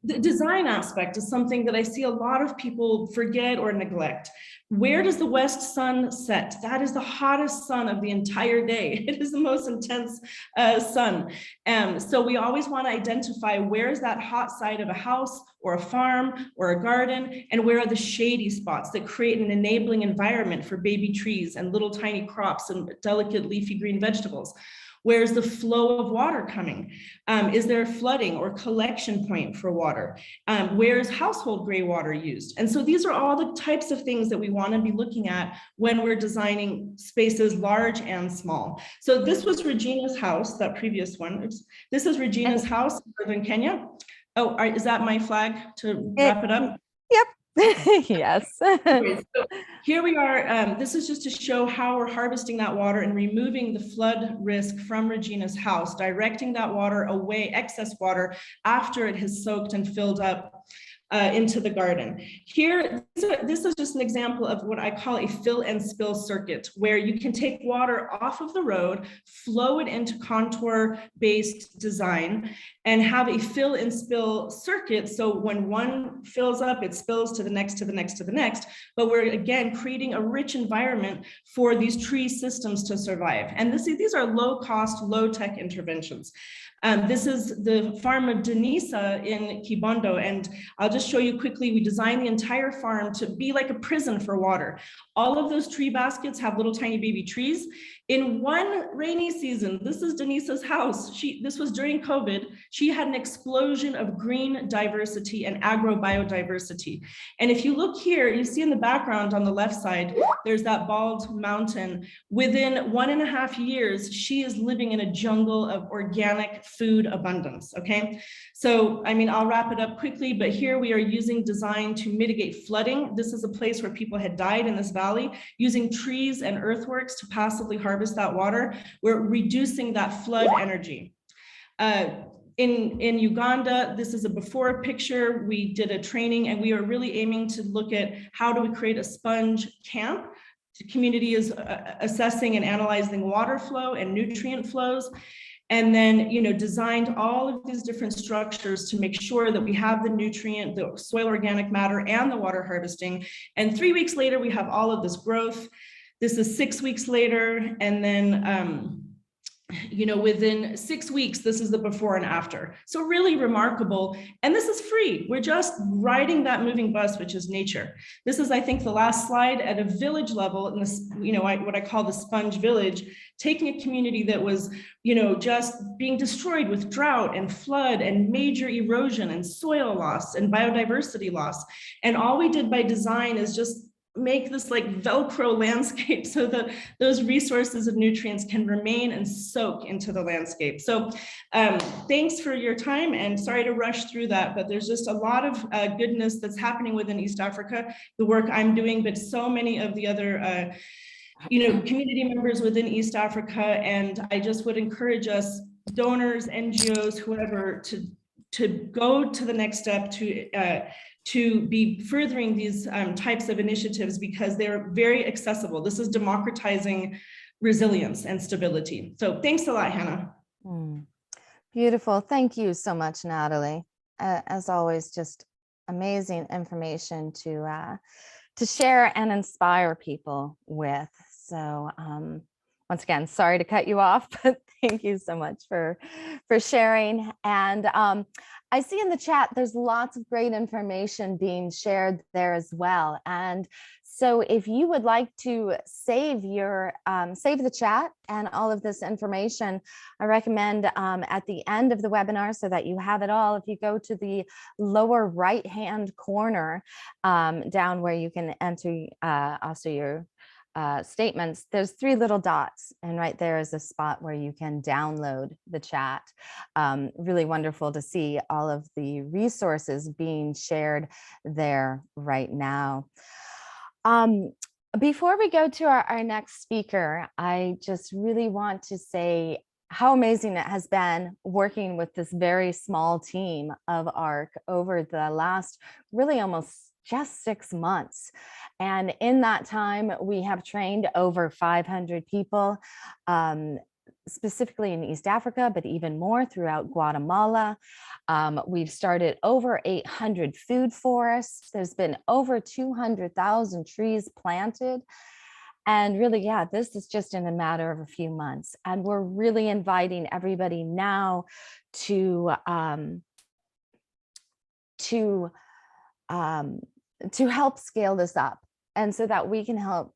The design aspect is something that I see a lot of people forget or neglect. Where does the west sun set? That is the hottest sun of the entire day. It is the most intense sun. So we always want to identify where is that hot side of a house or a farm or a garden, and where are the shady spots that create an enabling environment for baby trees and little tiny crops and delicate leafy green vegetables. Where's the flow of water coming? Is there flooding or collection point for water? Where's household gray water used? And so these are all the types of things that we want to be looking at when we're designing spaces large and small. So this was Regina's house, that previous one. This is Regina's house in northern Kenya. Oh, is that my flag to wrap it up? Yep. Yes. Okay, so here we are. This is just to show how we're harvesting that water and removing the flood risk from Regina's house, directing that water away, excess water, after it has soaked and filled up into the garden. Here, this is just an example of what I call a fill and spill circuit, where you can take water off of the road, flow it into contour-based design, and have a fill and spill circuit. So when one fills up, it spills to the next, to the next, to the next. But we're again creating a rich environment for these tree systems to survive. And these are low-cost, low-tech interventions. This is the farm of Denisa in Kibondo, and I'll just show you quickly. We designed the entire farm to be like a prison for water. All of those tree baskets have little tiny baby trees. In one rainy season, this is Denisa's house. This was during COVID. She had an explosion of green diversity and agrobiodiversity. And if you look here, you see in the background on the left side, there's that bald mountain. Within 1.5 years, she is living in a jungle of organic food abundance, okay? So, I mean, I'll wrap it up quickly, but here we are using design to mitigate flooding. This is a place where people had died in this valley, using trees and earthworks to passively harvest that water. We're reducing that flood energy. In Uganda, this is a before picture. We did a training and we are really aiming to look at how do we create a sponge camp. The community is assessing and analyzing water flow and nutrient flows. And then, you know, designed all of these different structures to make sure that we have the nutrient, the soil organic matter, and the water harvesting. And 3 weeks later, we have all of this growth. This is 6 weeks later. And then, you know, within 6 weeks, this is the before and after. So really remarkable. And this is free. We're just riding that moving bus, which is nature. This is, I think, the last slide at a village level in this, you know, what I call the sponge village, taking a community that was, you know, just being destroyed with drought and flood and major erosion and soil loss and biodiversity loss. And all we did by design is just make this like Velcro landscape so that those resources of nutrients can remain and soak into the landscape. So thanks for your time, and sorry to rush through that, but there's just a lot of goodness that's happening within East Africa, the work I'm doing, but so many of the other you know, community members within East Africa. And I just would encourage us, donors, NGOs, whoever, to go to the next step, to be furthering these types of initiatives, because they're very accessible. This is democratizing resilience and stability. So thanks a lot, Hannah. Beautiful. Thank you so much, Natalie. As always, just amazing information to share and inspire people with. So once again, sorry to cut you off, but thank you so much for sharing. And I see in the chat, there's lots of great information being shared there as well. And so if you would like to save the chat and all of this information, I recommend at the end of the webinar, so that you have it all, if you go to the lower right-hand corner down where you can enter also your statements, there's 3 little dots, and right there is a spot where you can download the chat. Really wonderful to see all of the resources being shared there right now. Before we go to our next speaker, I just really want to say how amazing it has been working with this very small team of ARC over the last really almost just 6 months. And in that time, we have trained over 500 people, specifically in East Africa, but even more throughout Guatemala. We've started over 800 food forests. There's been over 200,000 trees planted. And really, yeah, this is just in a matter of a few months. And we're really inviting everybody now to help scale this up, and so that we can help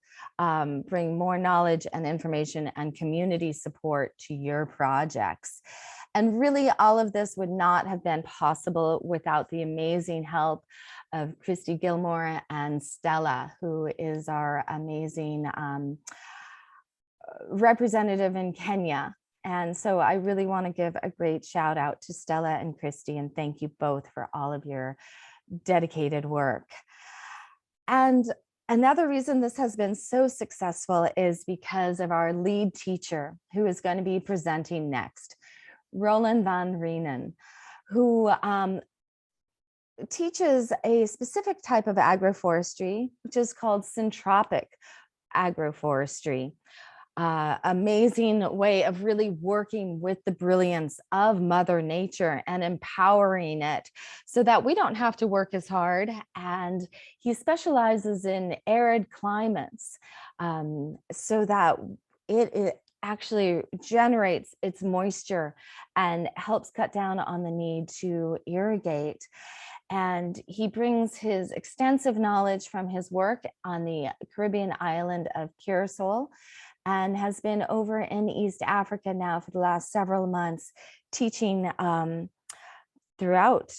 bring more knowledge and information and community support to your projects. And really, all of this would not have been possible without the amazing help of Christy Gilmore and Stella, who is our amazing representative in Kenya. And so I really want to give a great shout out to Stella and Christy, and thank you both for all of your dedicated work. And another reason this has been so successful is because of our lead teacher, who is going to be presenting next, Roland van Reenen, who teaches a specific type of agroforestry, which is called Syntropic agroforestry. Amazing way of really working with the brilliance of Mother Nature and empowering it so that we don't have to work as hard. And he specializes in arid climates so that it actually generates its moisture and helps cut down on the need to irrigate. And he brings his extensive knowledge from his work on the Caribbean island of Curacao, and has been over in East Africa now for the last several months, teaching throughout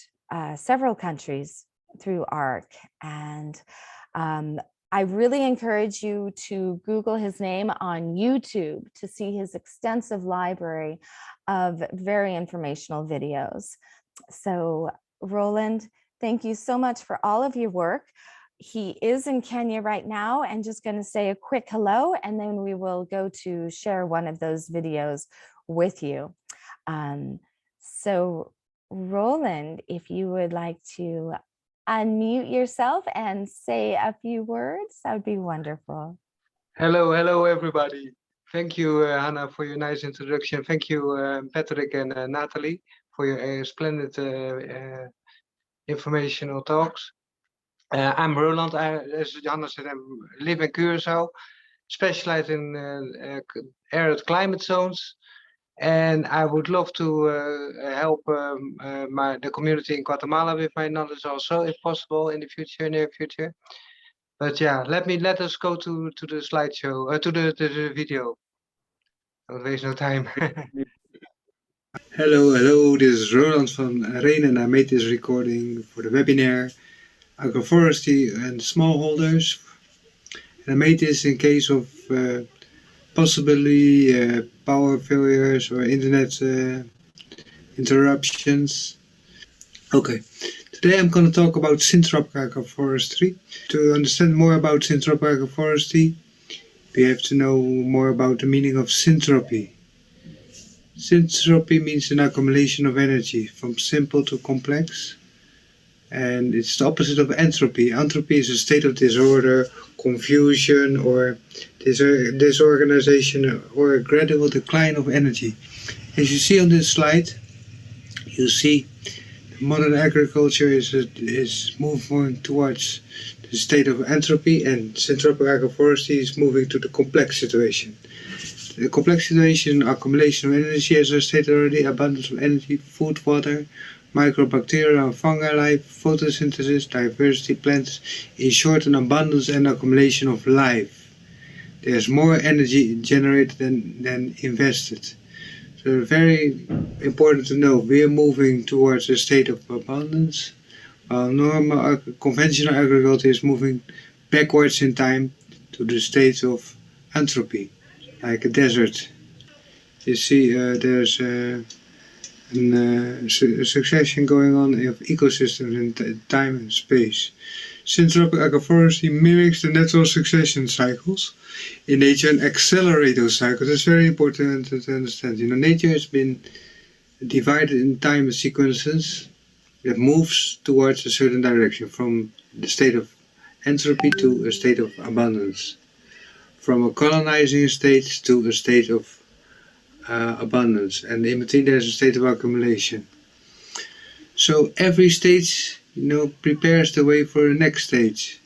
several countries through ARC. And I really encourage you to Google his name on YouTube to see his extensive library of very informational videos. So Roland, thank you so much for all of your work. He is in Kenya right now and just going to say a quick hello, and then we will go to share one of those videos with you. So Roland, if you would like to unmute yourself and say a few words, that would be wonderful. Hello everybody. Thank you, Hannah, for your nice introduction. Thank you, Patrick and Natalie, for your splendid informational talks. I'm Roland. As Hannah said, I live in Curaçao, specialize in arid climate zones, and I would love to help the community in Guatemala with my knowledge also, if possible, in the future, near future. But yeah, let us go to the slideshow, to the video. Don't waste no time. Hello, this is Roland van Reenen, and I made this recording for the webinar Agroforestry and Smallholders. And I made this in case of possibly power failures or internet interruptions. Okay, today I'm going to talk about Syntropic agroforestry. To understand more about Syntropic agroforestry, we have to know more about the meaning of syntropy. Syntropy means an accumulation of energy from simple to complex, and it's the opposite of entropy. Entropy is a state of disorder, confusion, or disorganization, or a gradual decline of energy. As you see on this slide, you see modern agriculture is moving towards the state of entropy, and Syntropic agroforestry is moving to the complex situation. The complex situation, accumulation of energy, as I stated already, abundance of energy, food, water, microbacteria and fungi life, photosynthesis, diversity, plants, in short, an abundance and accumulation of life. There's more energy generated than invested. So very important to know, we are moving towards a state of abundance, while normal conventional agriculture is moving backwards in time to the state of entropy, like a desert. You see there's a succession going on of ecosystems in time and space. Syntropic agroforestry mimics the natural succession cycles in nature and accelerate those cycles. It's very important to understand. You know, nature has been divided in time sequences that moves towards a certain direction, from the state of entropy to a state of abundance, from a colonizing state to a state of abundance, and in between there's a state of accumulation. So every stage, you know, prepares the way for the next stage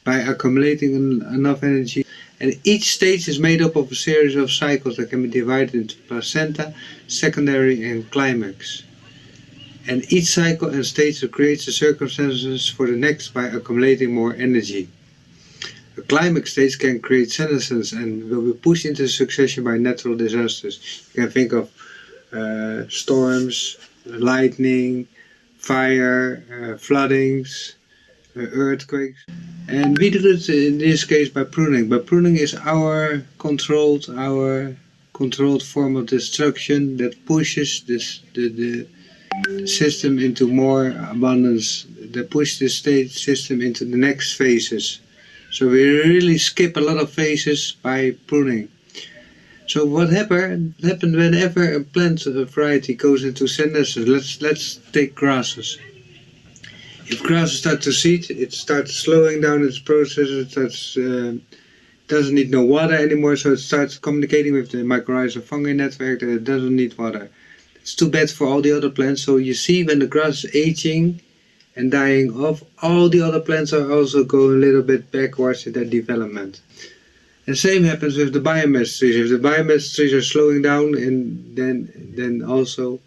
by accumulating enough energy, and each stage is made up of a series of cycles that can be divided into placenta, secondary and climax. And each cycle and stage creates the circumstances for the next by accumulating more energy. A climax stage can create senescence and will be pushed into succession by natural disasters. You can think of storms, lightning, fire, floodings, earthquakes. And we do it in this case by pruning. But pruning is our controlled form of destruction that pushes the system into more abundance, that pushes the state system into the next phases. So we really skip a lot of phases by pruning. So what happened whenever a plant variety goes into senescence? Let's take grasses. If grasses start to seed, it starts slowing down its process. It starts doesn't need no water anymore, so it starts communicating with the mycorrhizal fungi network that it doesn't need water. It's too bad for all the other plants. So you see, when the grass is aging and dying off, all the other plants are also going a little bit backwards in their development. And same happens with the biomass trees. If the biomass trees are slowing down, and then also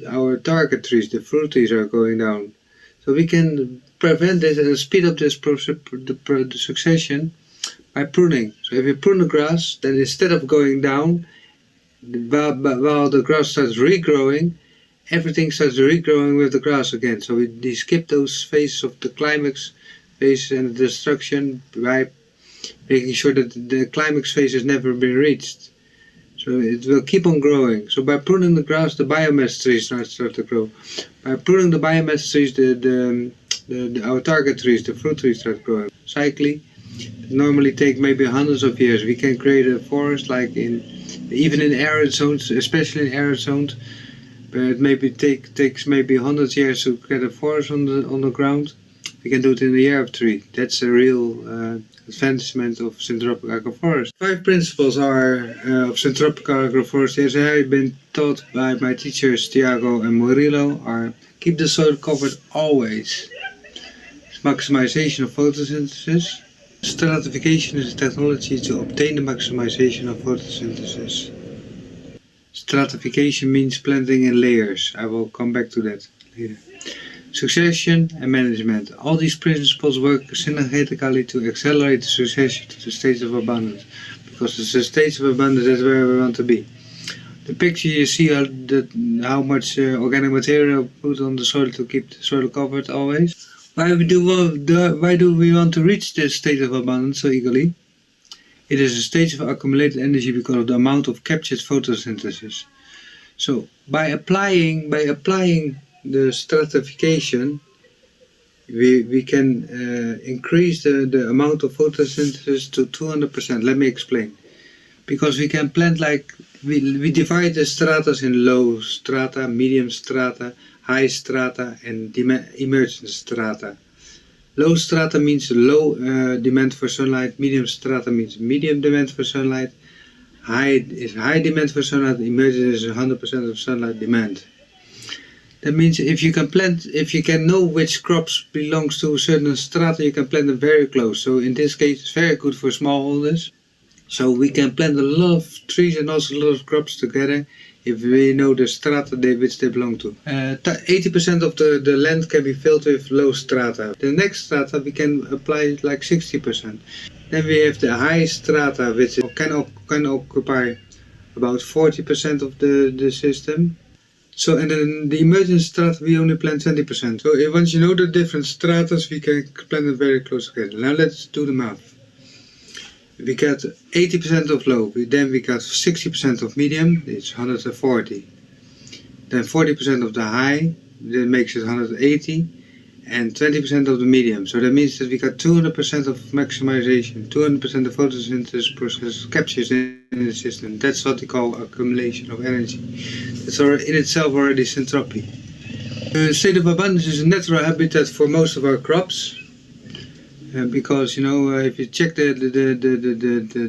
our target trees, the fruit trees, are going down. So we can prevent this and speed up this process, the succession, by pruning. So if you prune the grass, then instead of going down, while the grass starts regrowing, everything starts regrowing with the grass again. So we skip those phases of the climax phases and the destruction by making sure that the climax phase has never been reached. So it will keep on growing. So by pruning the grass, the biomass trees start to grow. By pruning the biomass trees, our target trees, the fruit trees, start growing. Cyclically, it normally take maybe hundreds of years. We can create a forest like even in arid zones, especially in arid zones, where it maybe takes maybe 100 years to get a forest on the ground. We can do it in a year of 3. That's a real advancement of syntropic agroforestry. 5 principles are of syntropic agroforestry, as I have been taught by my teachers Tiago and Murillo, are keep the soil covered always. Maximization of photosynthesis. Stratification is a technology to obtain the maximization of photosynthesis. Stratification means planting in layers. I will come back to that later. Succession and management. All these principles work synergetically to accelerate the succession to the states of abundance. Because it's the states of abundance, that's where we want to be. The picture you see how much organic material put on the soil to keep the soil covered always. Why do we want to reach this state of abundance so eagerly? It is a state of accumulated energy because of the amount of captured photosynthesis. So by applying the stratification, we can increase the amount of photosynthesis to 200%. Let me explain. Because we can plant we divide the stratas in low strata, medium strata, high strata and emergent strata. Low strata means low demand for sunlight, medium strata means medium demand for sunlight, high is high demand for sunlight, emergent is 100% of sunlight demand. That means if you can know which crops belongs to a certain strata, you can plant them very close. So in this case, it's very good for smallholders. So we can plant a lot of trees and also a lot of crops together if we know the strata which they belong to. 80% of the land can be filled with low strata. The next strata we can apply like 60%. Then we have the high strata, which can occupy about 40% of the system. So, and then the emergent strata we only plant 20%. So once you know the different stratas, we can plant them very close together. Now let's do the math. We got 80% of low, then we got 60% of medium, it's 140. Then 40% of the high, that makes it 180, and 20% of the medium. So that means that we got 200% of maximization, 200% of photosynthesis process captures in the system. That's what we call accumulation of energy. That's in itself already syntropy. The state of abundance is a natural habitat for most of our crops. Because if you check the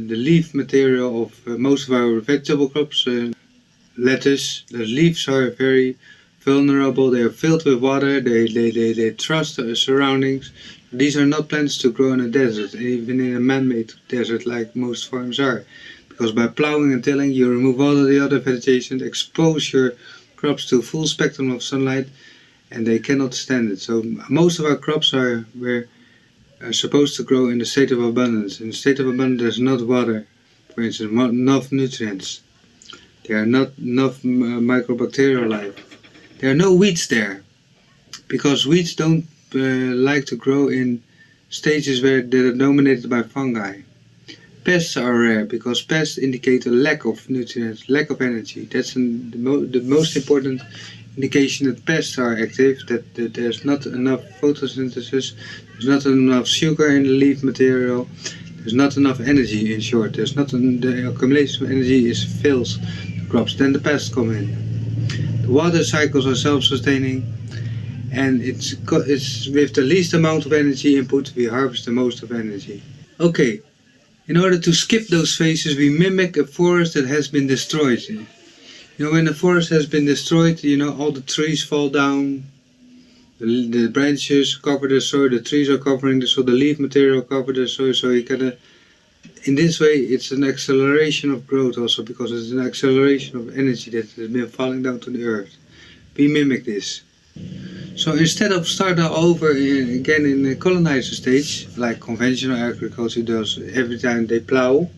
leaf material of most of our vegetable crops, lettuce, the leaves are very vulnerable. They are filled with water. They trust their surroundings. These are not plants to grow in a desert, even in a man-made desert like most farms are. Because by plowing and tilling, you remove all of the other vegetation, expose your crops to full spectrum of sunlight, and they cannot stand it. So most of our crops are supposed to grow in the state of abundance. In the state of abundance, there's not water, for instance, not enough nutrients. There are not enough microbacterial life. There are no weeds there, because weeds don't like to grow in stages where they're dominated by fungi. Pests are rare, because pests indicate a lack of nutrients, lack of energy. That's the most important indication that pests are active, that there's not enough photosynthesis, there's not enough sugar in the leaf material, there's not enough energy, in short. The accumulation of energy fails the crops. Then the pests come in. The water cycles are self-sustaining, and it's with the least amount of energy input we harvest the most of energy. Okay, in order to skip those phases, we mimic a forest that has been destroyed. When the forest has been destroyed, all the trees fall down, the branches cover the soil, the trees are covering the soil, the leaf material cover the soil, so you gotta, in this way, it's an acceleration of growth also, because it's an acceleration of energy that has been falling down to the earth. We mimic this. So instead of starting over again in the colonizer stage, like conventional agriculture does every time they plow,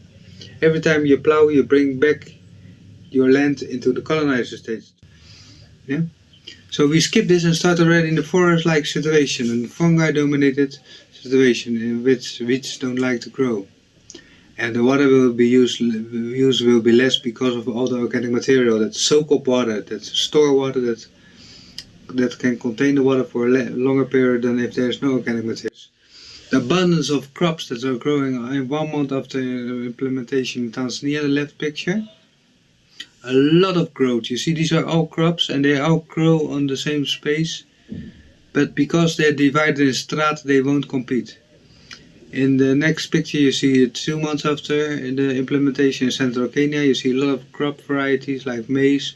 every time you plow, you bring back your land into the colonizer stage. Yeah. So we skip this and start already in the forest-like situation, and fungi-dominated situation in which weeds don't like to grow. And the water will be used will be less because of all the organic material that soak up water, that store water, that can contain the water for a longer period than if there's no organic material. The abundance of crops that are growing in 1 month after implementation in Tanzania, the left picture. A lot of growth. You see, these are all crops and they all grow on the same space, but because they're divided in strata, they won't compete. In the next picture, you see 2 months after the implementation in Central Kenya, you see a lot of crop varieties like maize,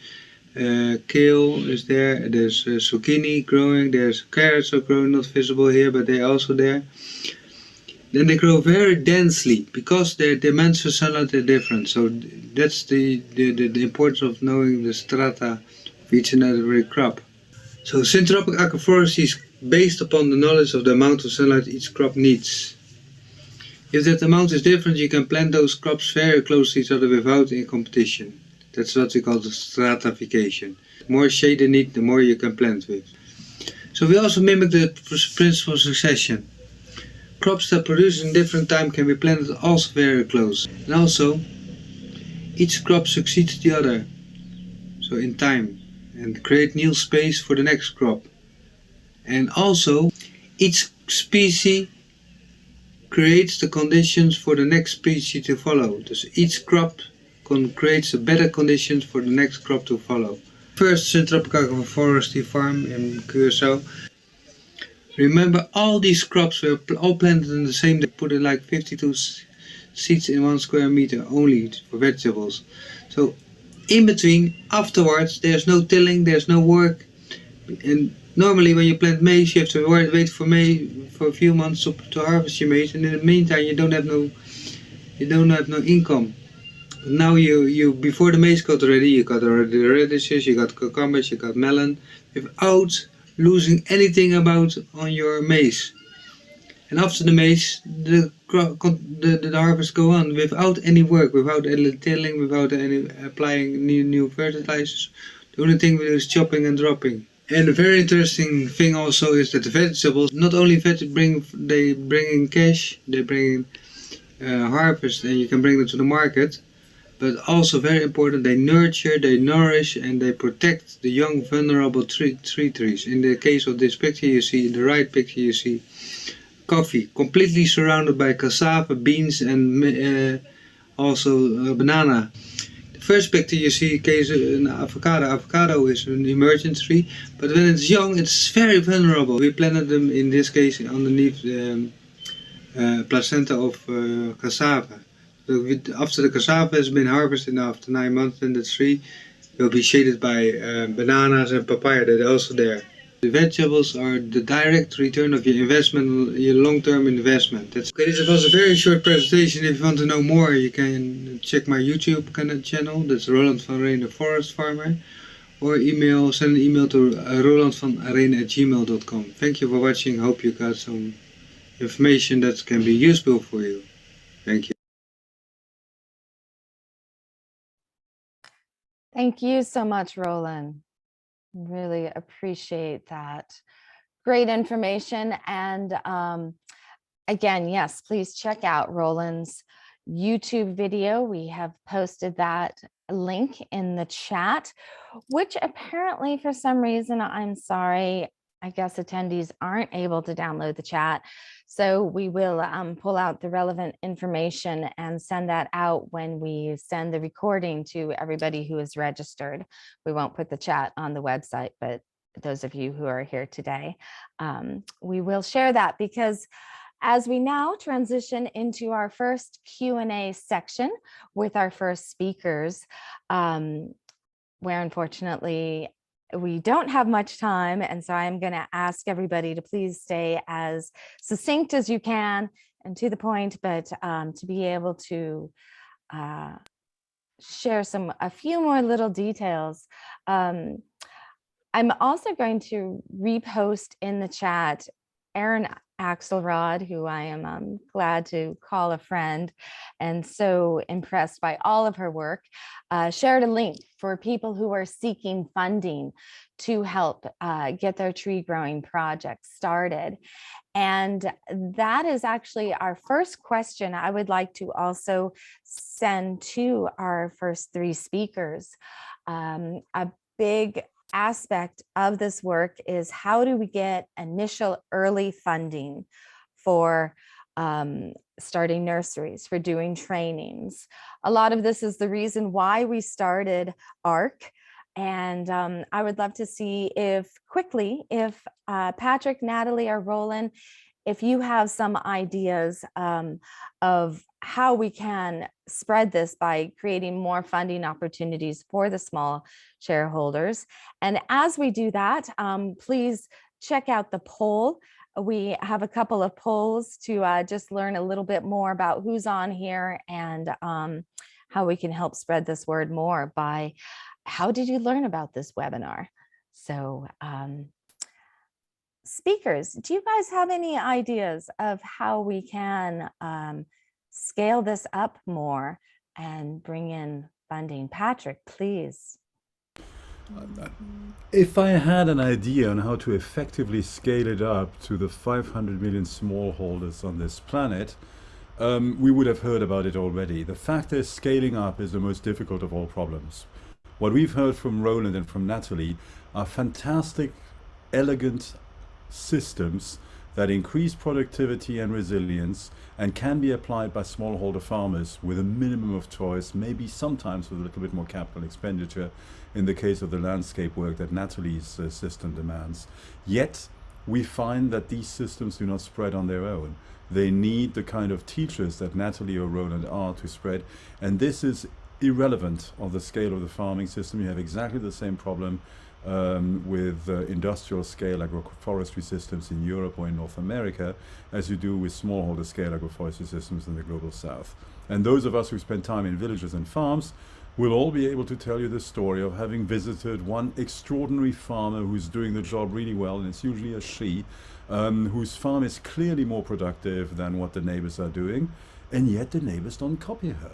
kale is there, there's zucchini growing, there's carrots are growing, not visible here, but they're also there. Then they grow very densely because their demands for sunlight are different. So that's the importance of knowing the strata of each and every crop. So syntropic agroforestry is based upon the knowledge of the amount of sunlight each crop needs. If that amount is different, you can plant those crops very close to each other without any competition. That's what we call the stratification. The more shade they need, the more you can plant with. So we also mimic the principle of succession. Crops that produce in different time can be planted also very close. And also, each crop succeeds the other, so in time, and create new space for the next crop. And also, each species creates the conditions for the next species to follow. So each crop creates the better conditions for the next crop to follow. First Syntropic agroforestry farm in Curaçao. Remember, all these crops were all planted in the same day. Put in like 52 seeds in 1 square meter only for vegetables. So in between, afterwards, there's no tilling, there's no work. And normally when you plant maize, you have to wait for a few months to harvest your maize, and in the meantime you don't have no income. But now you before the maize got ready, you got already the radishes, you got cucumbers, you got melon, without losing anything on your maize. And after the maize, the harvest go on without any work, without any tilling, without any applying new fertilizers. The only thing we do is chopping and dropping. And a very interesting thing also is that the vegetables not only bring in cash, they bring in harvest, and you can bring them to the market. But also very important, they nurture, they nourish, and they protect the young vulnerable trees. In the case of this picture, you see in the right picture, you see coffee, completely surrounded by cassava, beans, and also banana. The first picture you see an avocado. Avocado is an emergent tree, but when it's young, it's very vulnerable. We planted them in this case underneath the placenta of cassava. So after the cassava has been harvested after 9 months, then the tree will be shaded by bananas and papaya that are also there. The vegetables are the direct return of your investment, your long-term investment. Okay, this was a very short presentation. If you want to know more, you can check my YouTube channel. That's Roland van Reenen, Forest Farmer. Or send an email to rolandvanreenen@gmail.com. Thank you for watching. Hope you got some information that can be useful for you. Thank you. Thank you so much, Roland. Really appreciate that. Great information. And again, yes, please check out Roland's YouTube video. We have posted that link in the chat, which apparently for some reason, I'm sorry, I guess attendees aren't able to download the chat. So we will pull out the relevant information and send that out when we send the recording to everybody who is registered. We won't put the chat on the website, but those of you who are here today, we will share that, because as we now transition into our first Q&A section with our first speakers, where unfortunately we don't have much time. And so I'm going to ask everybody to please stay as succinct as you can and to the point, but to be able to share a few more little details. I'm also going to repost in the chat. Aaron Axelrod, who I am glad to call a friend and so impressed by all of her work, shared a link for people who are seeking funding to help get their tree growing projects started. And that is actually our first question I would like to also send to our first three speakers. A big aspect of this work is how do we get initial early funding for starting nurseries, for doing trainings. A lot of this is the reason why we started ARC. And I would love to see if Patrick, Natalie, or Roland, if you have some ideas of how we can spread this by creating more funding opportunities for the small shareholders. And as we do that, please check out the poll. We have a couple of polls to just learn a little bit more about who's on here and how we can help spread this word more by how did you learn about this webinar? So speakers, do you guys have any ideas of how we can scale this up more and bring in funding? Patrick, please. If I had an idea on how to effectively scale it up to the 500 million smallholders on this planet, we would have heard about it already. The fact is, scaling up is the most difficult of all problems. What we've heard from Roland and from Natalie are fantastic, elegant systems that increase productivity and resilience and can be applied by smallholder farmers with a minimum of choice, maybe sometimes with a little bit more capital expenditure in the case of the landscape work that Natalie's system demands. Yet, we find that these systems do not spread on their own. They need the kind of teachers that Natalie or Roland are to spread, and this is irrelevant of the scale of the farming system. You have exactly the same problem with industrial scale agroforestry systems in Europe or in North America as you do with smallholder scale agroforestry systems in the global south. And those of us who spend time in villages and farms will all be able to tell you the story of having visited one extraordinary farmer who's doing the job really well, and it's usually a she, whose farm is clearly more productive than what the neighbors are doing, and yet the neighbors don't copy her.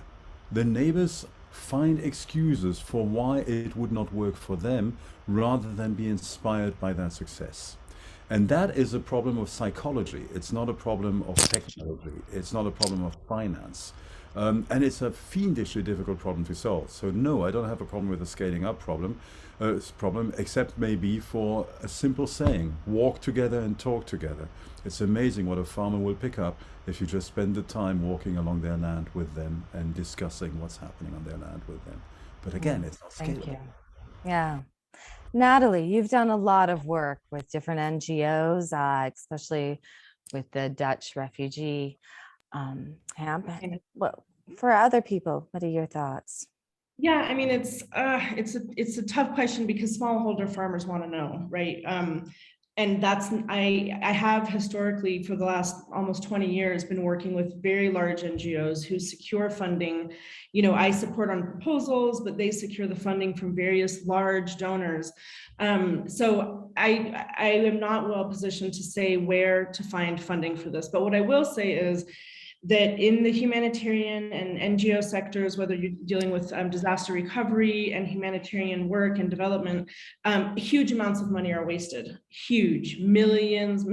The neighbors find excuses for why it would not work for them rather than be inspired by that success. And that is a problem of psychology. It's not a problem of technology. It's not a problem of finance. And it's a fiendishly difficult problem to solve. So no, I don't have a problem with the scaling up problem, except maybe for a simple saying, walk together and talk together. It's amazing what a farmer will pick up if you just spend the time walking along their land with them and discussing what's happening on their land with them. But again, it's not scalable. Thank you. Yeah. Natalie, you've done a lot of work with different NGOs, especially with the Dutch refugee camp. Well, for other people, what are your thoughts? Yeah, I mean, it's a tough question because smallholder farmers want to know, right? And that's, I have historically for the last almost 20 years been working with very large NGOs who secure funding. You know, I support on proposals, but they secure the funding from various large donors. So I am not well positioned to say where to find funding for this. But what I will say is that in the humanitarian and NGO sectors, whether you're dealing with disaster recovery and humanitarian work and development, huge amounts of money are wasted, huge, millions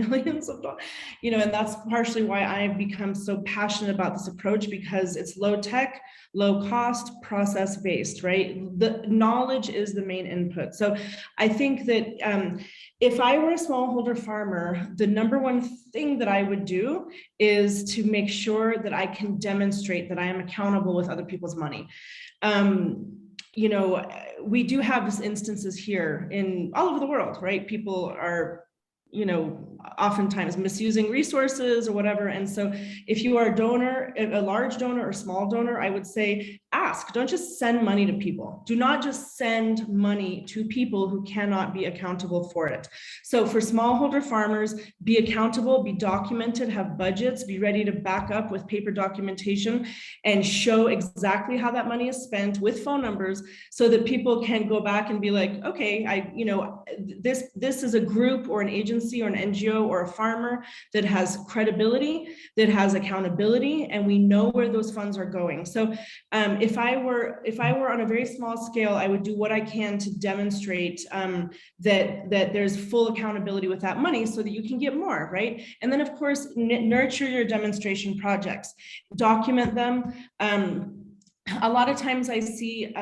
of dollars, you know, and that's partially why I've become so passionate about this approach, because it's low tech, low cost, process based, right? The knowledge is the main input. So I think that if I were a smallholder farmer, the number one thing that I would do is to make sure that I can demonstrate that I am accountable with other people's money. You know, we do have these instances here in all over the world, right? People are, you know, oftentimes misusing resources or whatever. And so if you are a donor, a large donor or small donor, I would say, ask, don't just send money to people. Do not just send money to people who cannot be accountable for it. So for smallholder farmers, be accountable, be documented, have budgets, be ready to back up with paper documentation and show exactly how that money is spent with phone numbers so that people can go back and be like, okay, you know, this is a group or an agency or an NGO NGO or a farmer that has credibility, that has accountability, and we know where those funds are going. So if I were on a very small scale, I would do what I can to demonstrate that there's full accountability with that money so that you can get more, right? And then of course, nurture your demonstration projects, document them. A lot of times I see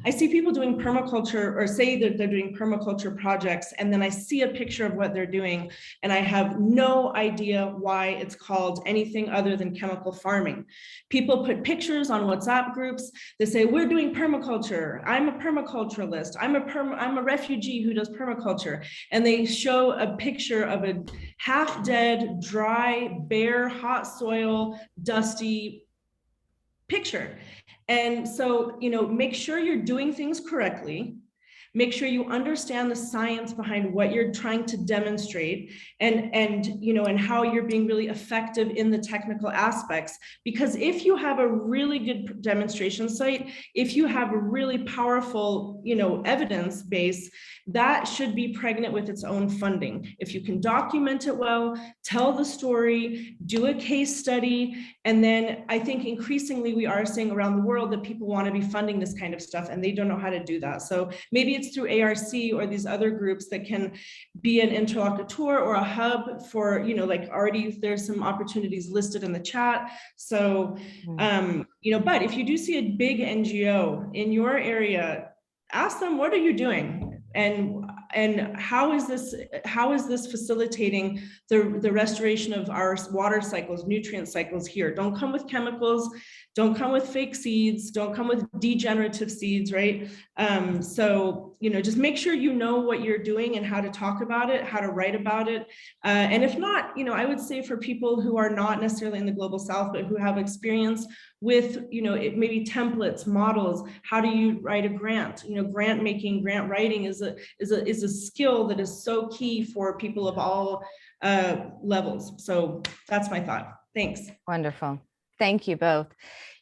people doing permaculture, or say that they're doing permaculture projects, and then I see a picture of what they're doing, and I have no idea why it's called anything other than chemical farming. People put pictures on WhatsApp groups. They say, we're doing permaculture. I'm a permaculturalist. I'm a refugee who does permaculture. And they show a picture of a half-dead, dry, bare, hot soil, dusty picture. And so, make sure you're doing things correctly. Make sure you understand the science behind what you're trying to demonstrate, and how you're being really effective in the technical aspects. Because if you have a really good demonstration site, if you have a really powerful, evidence base, that should be pregnant with its own funding. If you can document it well, tell the story, do a case study, and then I think increasingly we are seeing around the world that people want to be funding this kind of stuff and they don't know how to do that. So maybe it's through ARC or these other groups that can be an interlocutor or a hub for, like already there's some opportunities listed in the chat. So, but if you do see a big NGO in your area, ask them, what are you doing? And how is this facilitating the restoration of our water cycles, nutrient cycles here? Don't come with chemicals, don't come with fake seeds, don't come with degenerative seeds, right? So, just make sure you know what you're doing and how to talk about it, how to write about it. And if not, I would say for people who are not necessarily in the Global South, but who have experience with, maybe templates, models, how do you write a grant? Grant making, grant writing is a skill that is so key for people of all levels. So that's my thought. Thanks. Wonderful. Thank you both.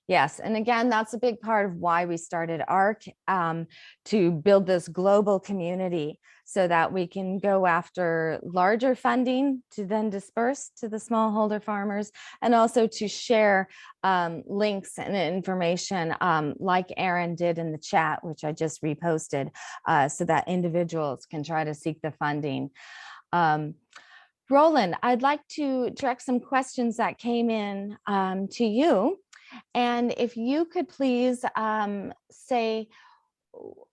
Yes. And again, that's a big part of why we started ARC, to build this global community so that we can go after larger funding to then disperse to the smallholder farmers, and also to share links and information like Aaron did in the chat, which I just reposted, so that individuals can try to seek the funding. Roland, I'd like to direct some questions that came in to you. And if you could please say,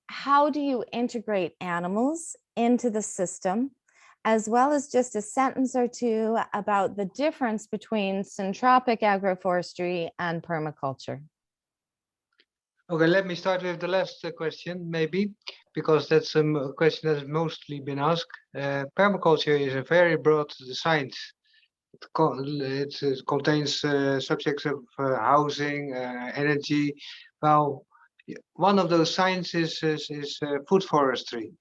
how do you integrate animals into the system, as well as just a sentence or two about the difference between syntropic agroforestry and permaculture? Okay, let me start with the last question, maybe, because that's a question that has mostly been asked. Permaculture is a very broad science. It contains subjects of housing, energy. Well, one of those sciences is food forestry,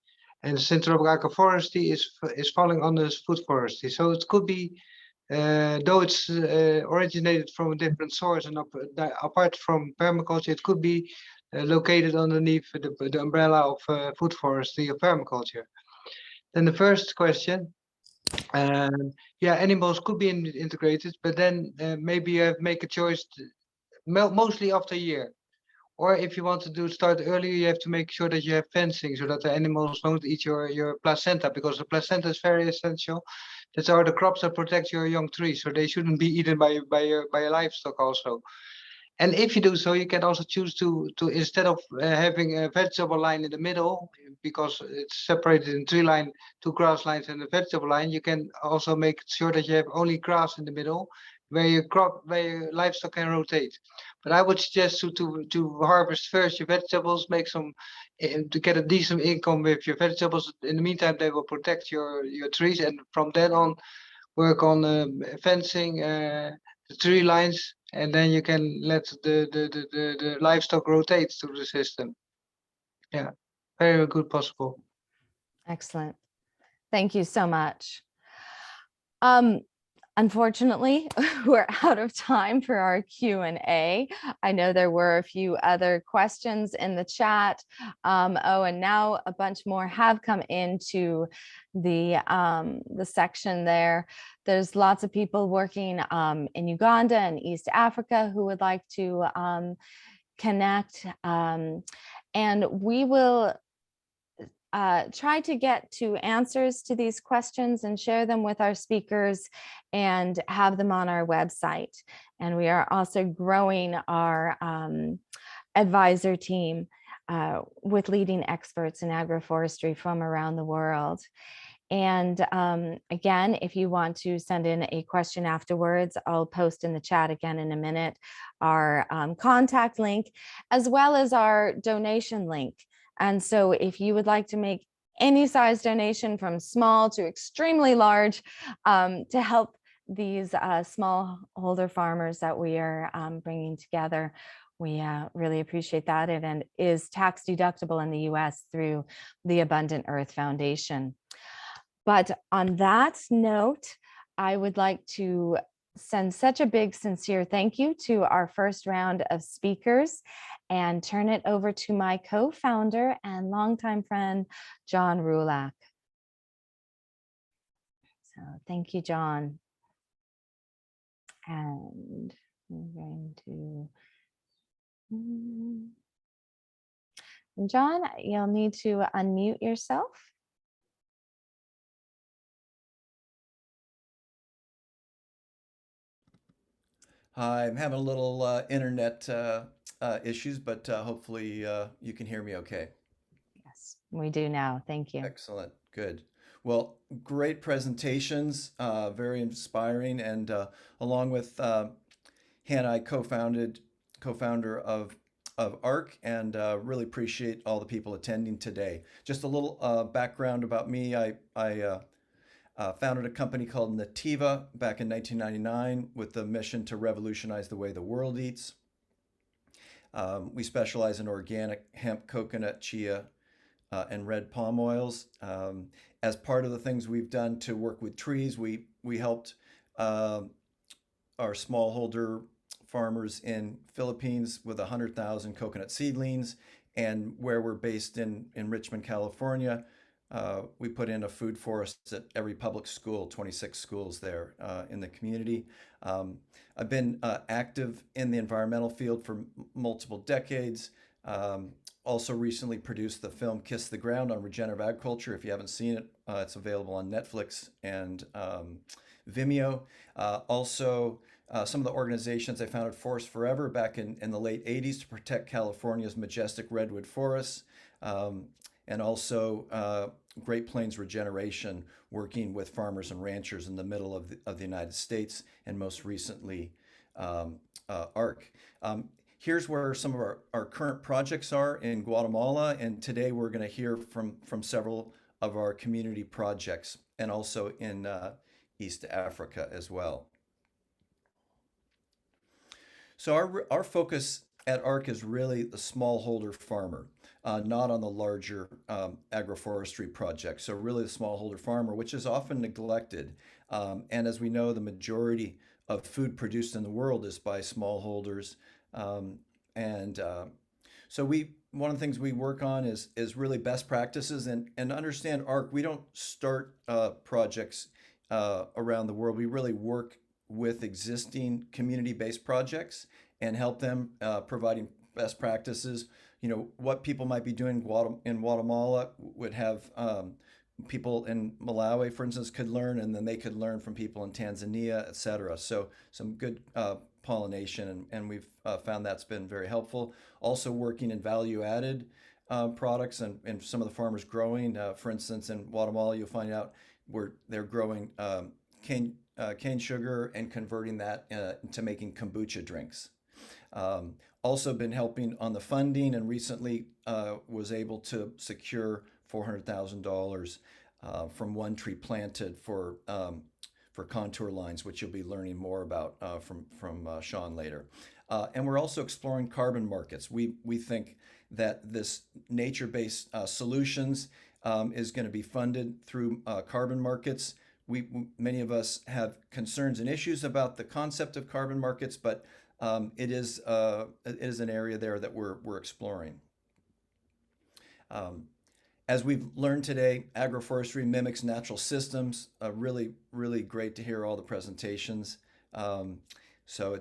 and syntropic agroforestry is falling under food forestry. So it could be, though it's originated from a different source, and apart from permaculture, it could be located underneath the umbrella of food forestry or permaculture. Then the first question. Yeah, animals could be integrated, but then maybe you have to make a choice mostly after a year. Or if you want to start earlier, you have to make sure that you have fencing so that the animals won't eat your placenta, because the placenta is very essential. That's are the crops that protect your young trees, so they shouldn't be eaten by your livestock also. And if you do so, you can also choose to instead of having a vegetable line in the middle, because it's separated in tree line, 2 grass lines and a vegetable line, you can also make sure that you have only grass in the middle, where your livestock can rotate. But I would suggest to harvest first your vegetables, make some to get a decent income with your vegetables. In the meantime, they will protect your trees, and from then on, work on fencing the tree lines, and then you can let the livestock rotate through the system. Yeah, very good possible. Excellent. Thank you so much. Unfortunately, we're out of time for our Q&A. I know there were a few other questions in the chat. Oh, and now a bunch more have come into the section there. There's lots of people working in Uganda and East Africa who would like to connect. And we will try to get to answers to these questions and share them with our speakers and have them on our website. And we are also growing our advisor team with leading experts in agroforestry from around the world. And again, if you want to send in a question afterwards, I'll post in the chat again in a minute our contact link, as well as our donation link. And so if you would like to make any size donation from small to extremely large to help these smallholder farmers that we are bringing together, we really appreciate that. And is tax deductible in the US through the Abundant Earth Foundation. But on that note, I would like to send such a big, sincere thank you to our first round of speakers and turn it over to my co-founder and longtime friend, John Roulac. So thank you, John. And I'm going to, and John, you'll need to unmute yourself. Hi, I'm having a little internet issues, but hopefully you can hear me okay. Yes, we do now. Thank you. Excellent. Good. Well, great presentations, very inspiring. And along with Hannah, I co-founder of ARC, and really appreciate all the people attending today. Just a little background about me. I founded a company called Nativa back in 1999 with the mission to revolutionize the way the world eats. We specialize in organic hemp, coconut, chia, and red palm oils. As part of the things we've done to work with trees, we helped our smallholder farmers in Philippines with 100,000 coconut seedlings, and where we're based in Richmond, California, we put in a food forest at every public school, 26 schools there in the community. I've been active in the environmental field for multiple decades. Also recently produced the film Kiss the Ground on regenerative agriculture. If you haven't seen it, it's available on Netflix and Vimeo. Also, some of the organizations I founded, Forest Forever, back in the late 80s to protect California's majestic redwood forests. And also Great Plains Regeneration, working with farmers and ranchers in the middle of the United States, and most recently ARC. Here's where some of our current projects are in Guatemala, and today we're going to hear from several of our community projects, and also in East Africa as well. So our focus at ARC is really the smallholder farmer, not on the larger agroforestry projects. So really the smallholder farmer, which is often neglected. And as we know, the majority of food produced in the world is by smallholders. So one of the things we work on is really best practices, and understand ARC, we don't start projects around the world. We really work with existing community-based projects and help them providing best practices. You know, what people might be doing in Guatemala would have people in Malawi, for instance, could learn, and then they could learn from people in Tanzania, et cetera. So some good pollination, and we've found that's been very helpful. Also working in value-added products, and some of the farmers growing. For instance, in Guatemala, you'll find out where they're growing cane sugar and converting that into making kombucha drinks. Also been helping on the funding, and recently was able to secure $400,000 from One Tree Planted for contour lines, which you'll be learning more about from Sean later. And we're also exploring carbon markets. We think that this nature-based solutions is going to be funded through carbon markets, many of us have concerns and issues about the concept of carbon markets, but it is an area there that we're exploring. As we've learned today, agroforestry mimics natural systems. Really, really great to hear all the presentations. So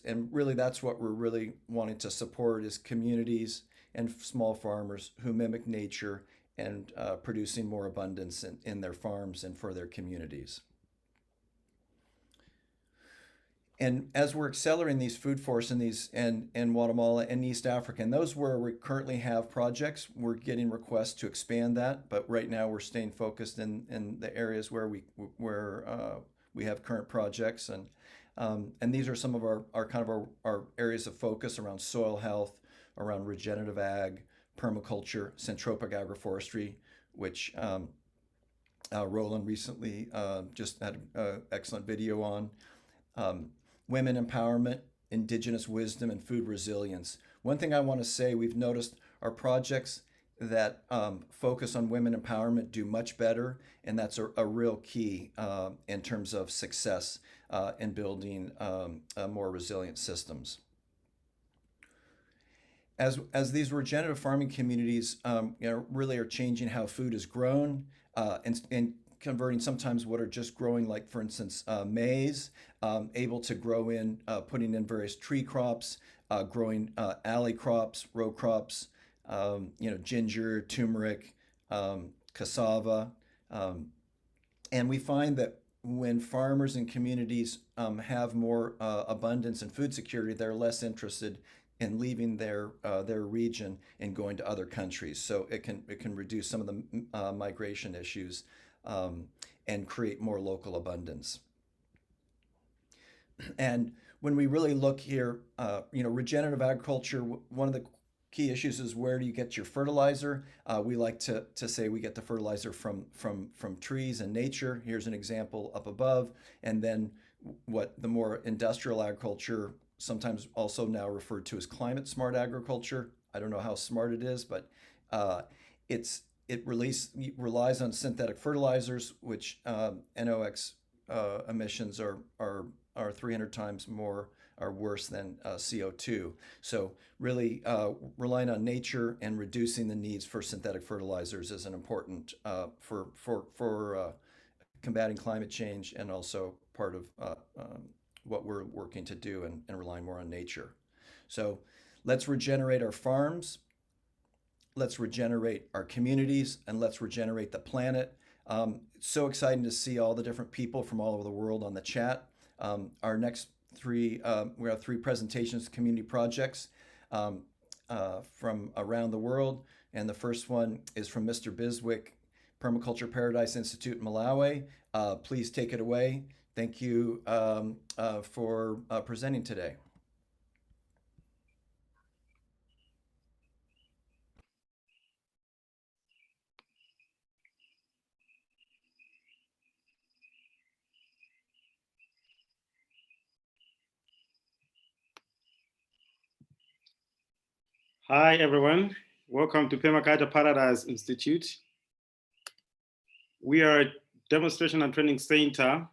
and really that's what we're really wanting to support is communities and small farmers who mimic nature and producing more abundance in their farms and for their communities. And as we're accelerating these food forests in Guatemala and East Africa, and those where we currently have projects, we're getting requests to expand that. But right now we're staying focused in the areas where we have current projects, and these are some of our areas of focus around soil health, around regenerative ag, permaculture, syntropic agroforestry, which Roland recently just had an excellent video on. Women empowerment, indigenous wisdom, and food resilience. One thing I want to say, we've noticed our projects that focus on women empowerment do much better, and that's a real key in terms of success in building more resilient systems. As these regenerative farming communities really are changing how food is grown and converting sometimes what are just growing, like for instance maize, able to grow in putting in various tree crops, growing alley crops, row crops, ginger, turmeric, cassava, and we find that when farmers and communities have more abundance and food security, they're less interested in leaving their region and going to other countries. So it can reduce some of the migration issues and create more local abundance. And when we really look here, regenerative agriculture, one of the key issues is where do you get your fertilizer? We like to say we get the fertilizer from trees and nature. Here's an example up above. And then what the more industrial agriculture, sometimes also now referred to as climate smart agriculture. I don't know how smart it is, but it relies on synthetic fertilizers, which NOx emissions are 300 times more or worse than CO2. So really relying on nature and reducing the needs for synthetic fertilizers is an important for combating climate change, and also part of what we're working to do and relying more on nature. So let's regenerate our farms, let's regenerate our communities, and let's regenerate the planet. It's so exciting to see all the different people from all over the world on the chat. Our next we have 3 presentations, community projects from around the world. And the first one is from Mr. Biswick, Permaculture Paradise Institute in Malawi. Please take it away. Thank you for presenting today. Hi, everyone. Welcome to Permaculture Paradise Institute. We are a demonstration and training center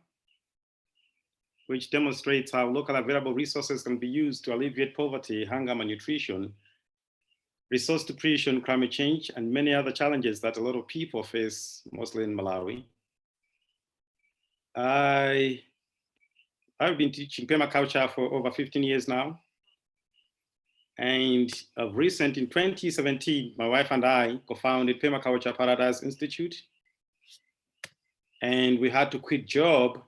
which demonstrates how local available resources can be used to alleviate poverty, hunger, malnutrition, resource depletion, climate change, and many other challenges that a lot of people face, mostly in Malawi. I've been teaching permaculture for over 15 years now. And of recent, in 2017, my wife and I co-founded Permaculture Paradise Institute. And we had to quit job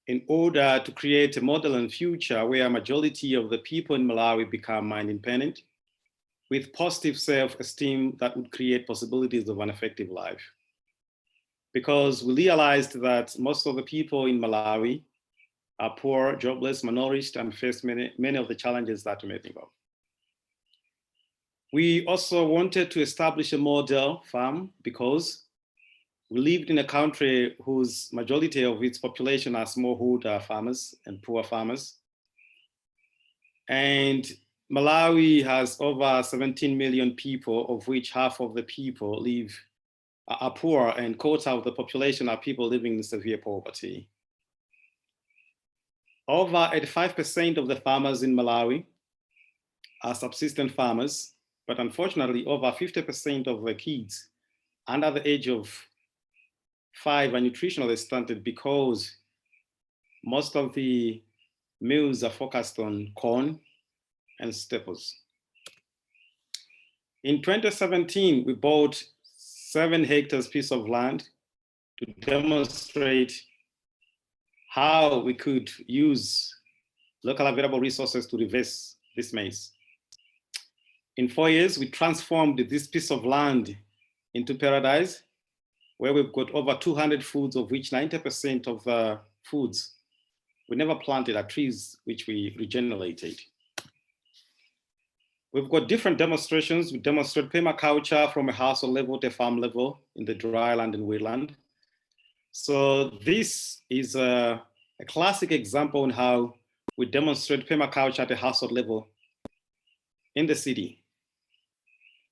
in order to create a model and future where a majority of the people in Malawi become mind independent with positive self-esteem that would create possibilities of an effective life. Because we realized that most of the people in Malawi are poor, jobless, malnourished, and face many of the challenges that you may think of. We also wanted to establish a model farm because we lived in a country whose majority of its population are smallholder farmers and poor farmers. And Malawi has over 17 million people, of which half of the people live are poor, and quota of the population are people living in severe poverty. Over 85% of the farmers in Malawi are subsistence farmers, but unfortunately over 50% of the kids under the age of 5 are nutritionally stunted because most of the meals are focused on corn and staples. In 2017, we bought 7 hectares piece of land to demonstrate how we could use local available resources to reverse this maize. In 4 years, we transformed this piece of land into paradise, where we've got over 200 foods, of which 90% of the foods we never planted are trees which we regenerated. We've got different demonstrations. We demonstrate permaculture from a household level to a farm level in the dry land and wetland. So this is a classic example on how we demonstrate permaculture at a household level in the city.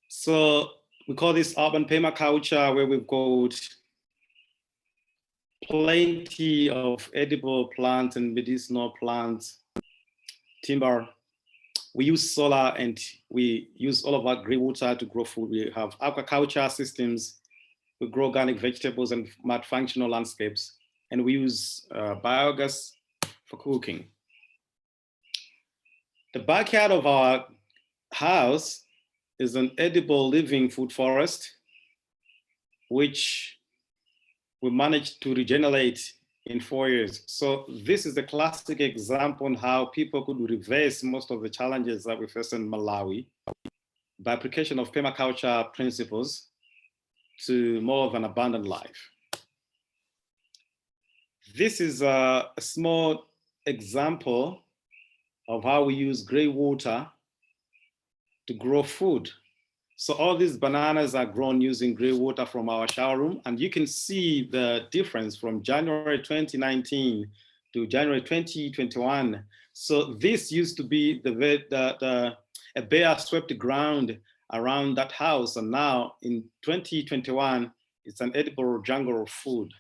So we call this urban permaculture, where we've got plenty of edible plants and medicinal plants, timber. We use solar and we use all of our grey water to grow food. We have aquaculture systems. We grow organic vegetables and multifunctional landscapes. And we use biogas for cooking. The backyard of our house is an edible living food forest, which we managed to regenerate in 4 years. So this is a classic example on how people could reverse most of the challenges that we face in Malawi by application of permaculture principles to more of an abundant life. This is a small example of how we use grey water to grow food. So all these bananas are grown using grey water from our shower room, and you can see the difference from January 2019 to January 2021. So this used to be a bare swept ground around that house, and now in 2021, it's an edible jungle of food.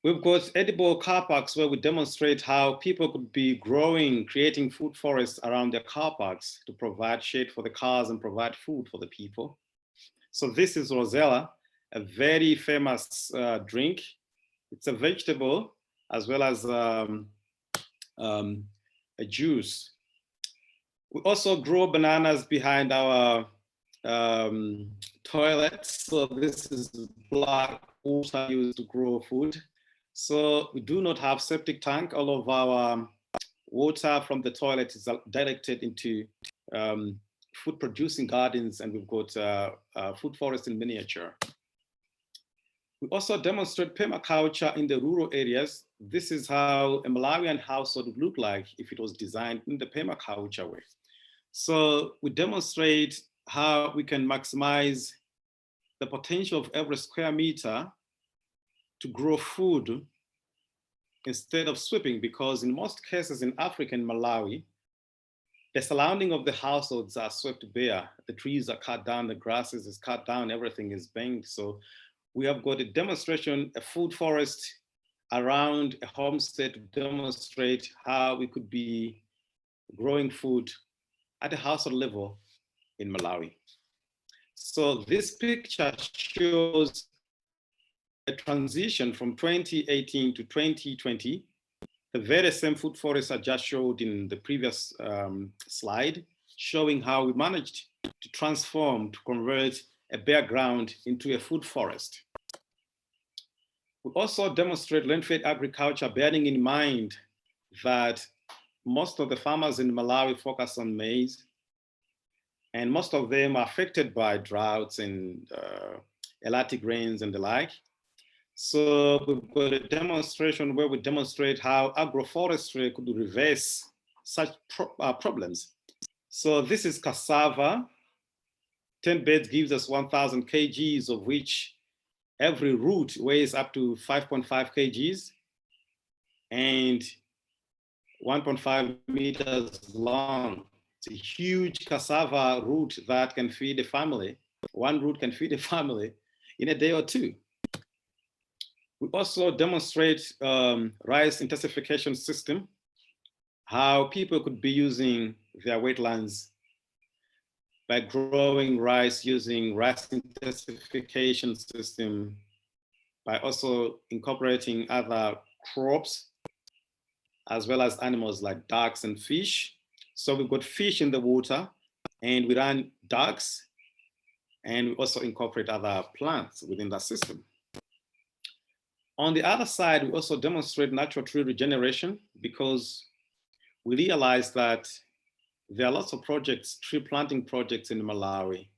We've got edible car parks where we demonstrate how people could be growing, creating food forests around their car parks to provide shade for the cars and provide food for the people. So this is Rosella, a very famous drink. It's a vegetable as well as a juice. We also grow bananas behind our toilets. So this is black water used to grow food. So we do not have septic tank. All of our water from the toilet is directed into food producing gardens, and we've got food forest in miniature. We also demonstrate permaculture in the rural areas. This is how a Malawian household would look like if it was designed in the permaculture way. So we demonstrate how we can maximize the potential of every square meter to grow food instead of sweeping, because in most cases in Africa and Malawi, the surrounding of the households are swept bare. The trees are cut down, the grasses is cut down, everything is banked. So we have got a demonstration, a food forest around a homestead to demonstrate how we could be growing food at a household level in Malawi. So this picture shows a transition from 2018 to 2020. The very same food forests I just showed in the previous slide, showing how we managed to transform, to convert a bare ground into a food forest. We also demonstrate land-fed agriculture, bearing in mind that most of the farmers in Malawi focus on maize, and most of them are affected by droughts and erratic rains and the like. So we've got a demonstration where we demonstrate how agroforestry could reverse such problems. So this is cassava. 10 beds gives us 1,000 kgs, of which every root weighs up to 5.5 kgs and 1.5 meters long. It's a huge cassava root that can feed a family. one root can feed a family in a day or two. We also demonstrate rice intensification system, how people could be using their wetlands by growing rice using rice intensification system, by also incorporating other crops, as well as animals like ducks and fish. So we've got fish in the water, and we run ducks, and we also incorporate other plants within that system. On the other side, we also demonstrate natural tree regeneration, because we realize that there are lots of projects, tree planting projects in Malawi.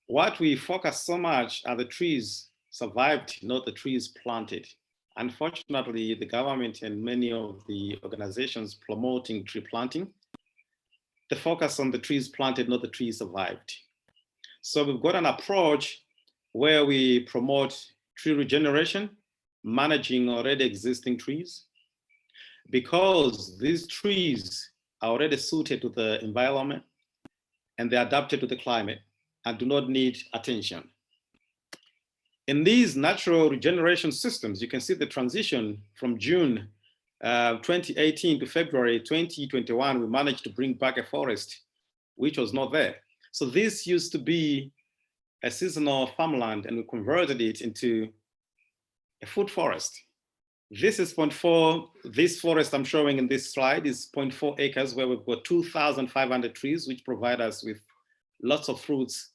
What we focus so much are the trees survived, not the trees planted. Unfortunately, the government and many of the organizations promoting tree planting, the focus on the trees planted, not the trees survived. So we've got an approach where we promote tree regeneration, managing already existing trees, because these trees are already suited to the environment and they're adapted to the climate and do not need attention. In these natural regeneration systems, you can see the transition from June 2018 to February 2021, we managed to bring back a forest, which was not there. So this used to be a seasonal farmland, and we converted it into a food forest. This is 0.4, this forest I'm showing in this slide is 0.4 acres, where we've got 2,500 trees, which provide us with lots of fruits,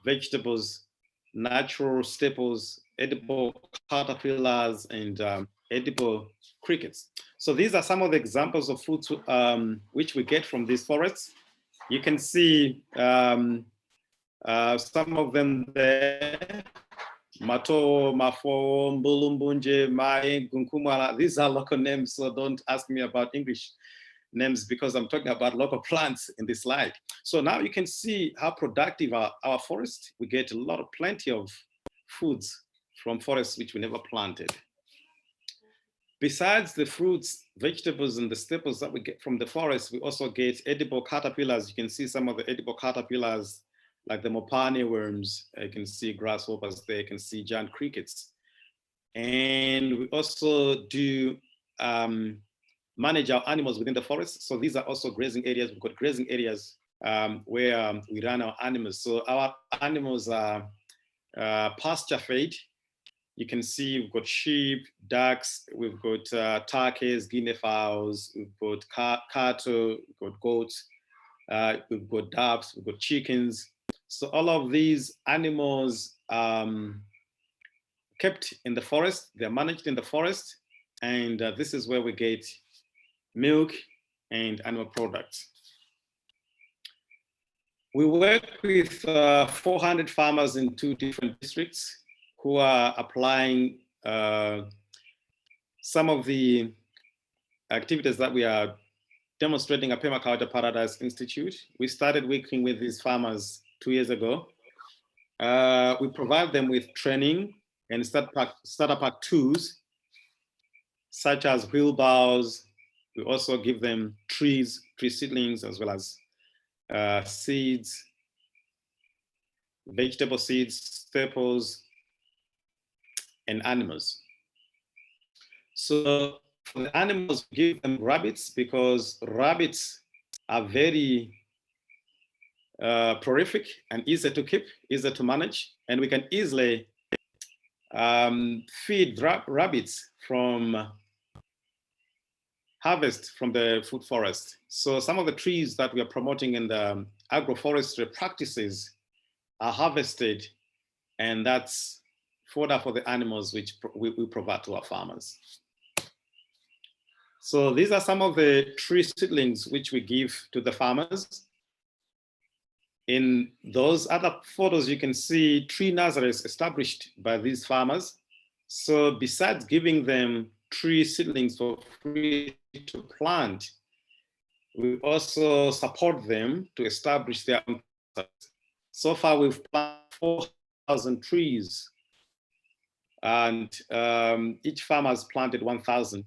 vegetables, natural staples, edible caterpillars, and edible crickets. So these are some of the examples of fruits which we get from these forests. You can see some of them there. Mato, Mafo, Mbulumbunje, Mai, Gunkumala. These are local names, so don't ask me about English names because I'm talking about local plants in this slide. So now you can see how productive our forest. We get plenty of foods from forests which we never planted. Besides the fruits, vegetables, and the staples that we get from the forest, we also get edible caterpillars. You can see some of the edible caterpillars, like the mopane worms. You can see grasshoppers there, you can see giant crickets. And we also do manage our animals within the forest. So these are also grazing areas. We've got grazing areas where we run our animals. So our animals are pasture fed. You can see we've got sheep, ducks, we've got turkeys, guinea fowls, we've got cattle, we've got goats, we've got doves, we've got chickens. So all of these animals kept in the forest, they're managed in the forest, and this is where we get milk and animal products. We work with 400 farmers in 2 different districts who are applying some of the activities that we are demonstrating at Permaculture Paradise Institute. We started working with these farmers 2 years ago. We provide them with training and starter pack tools, such as wheelbarrows. We also give them tree seedlings, as well as seeds, vegetable seeds, staples, and animals. So for the animals, we give them rabbits, because rabbits are very prolific and easy to keep, easy to manage, and we can easily feed rabbits from harvest from the food forest. So some of the trees that we are promoting in the agroforestry practices are harvested, and that's fodder for the animals which we provide to our farmers. So these are some of the tree seedlings which we give to the farmers. In those other photos, you can see tree nurseries established by these farmers. So besides giving them tree seedlings for free to plant, we also support them to establish their own. So far, we've planted 4,000 trees, and each farmer has planted 1,000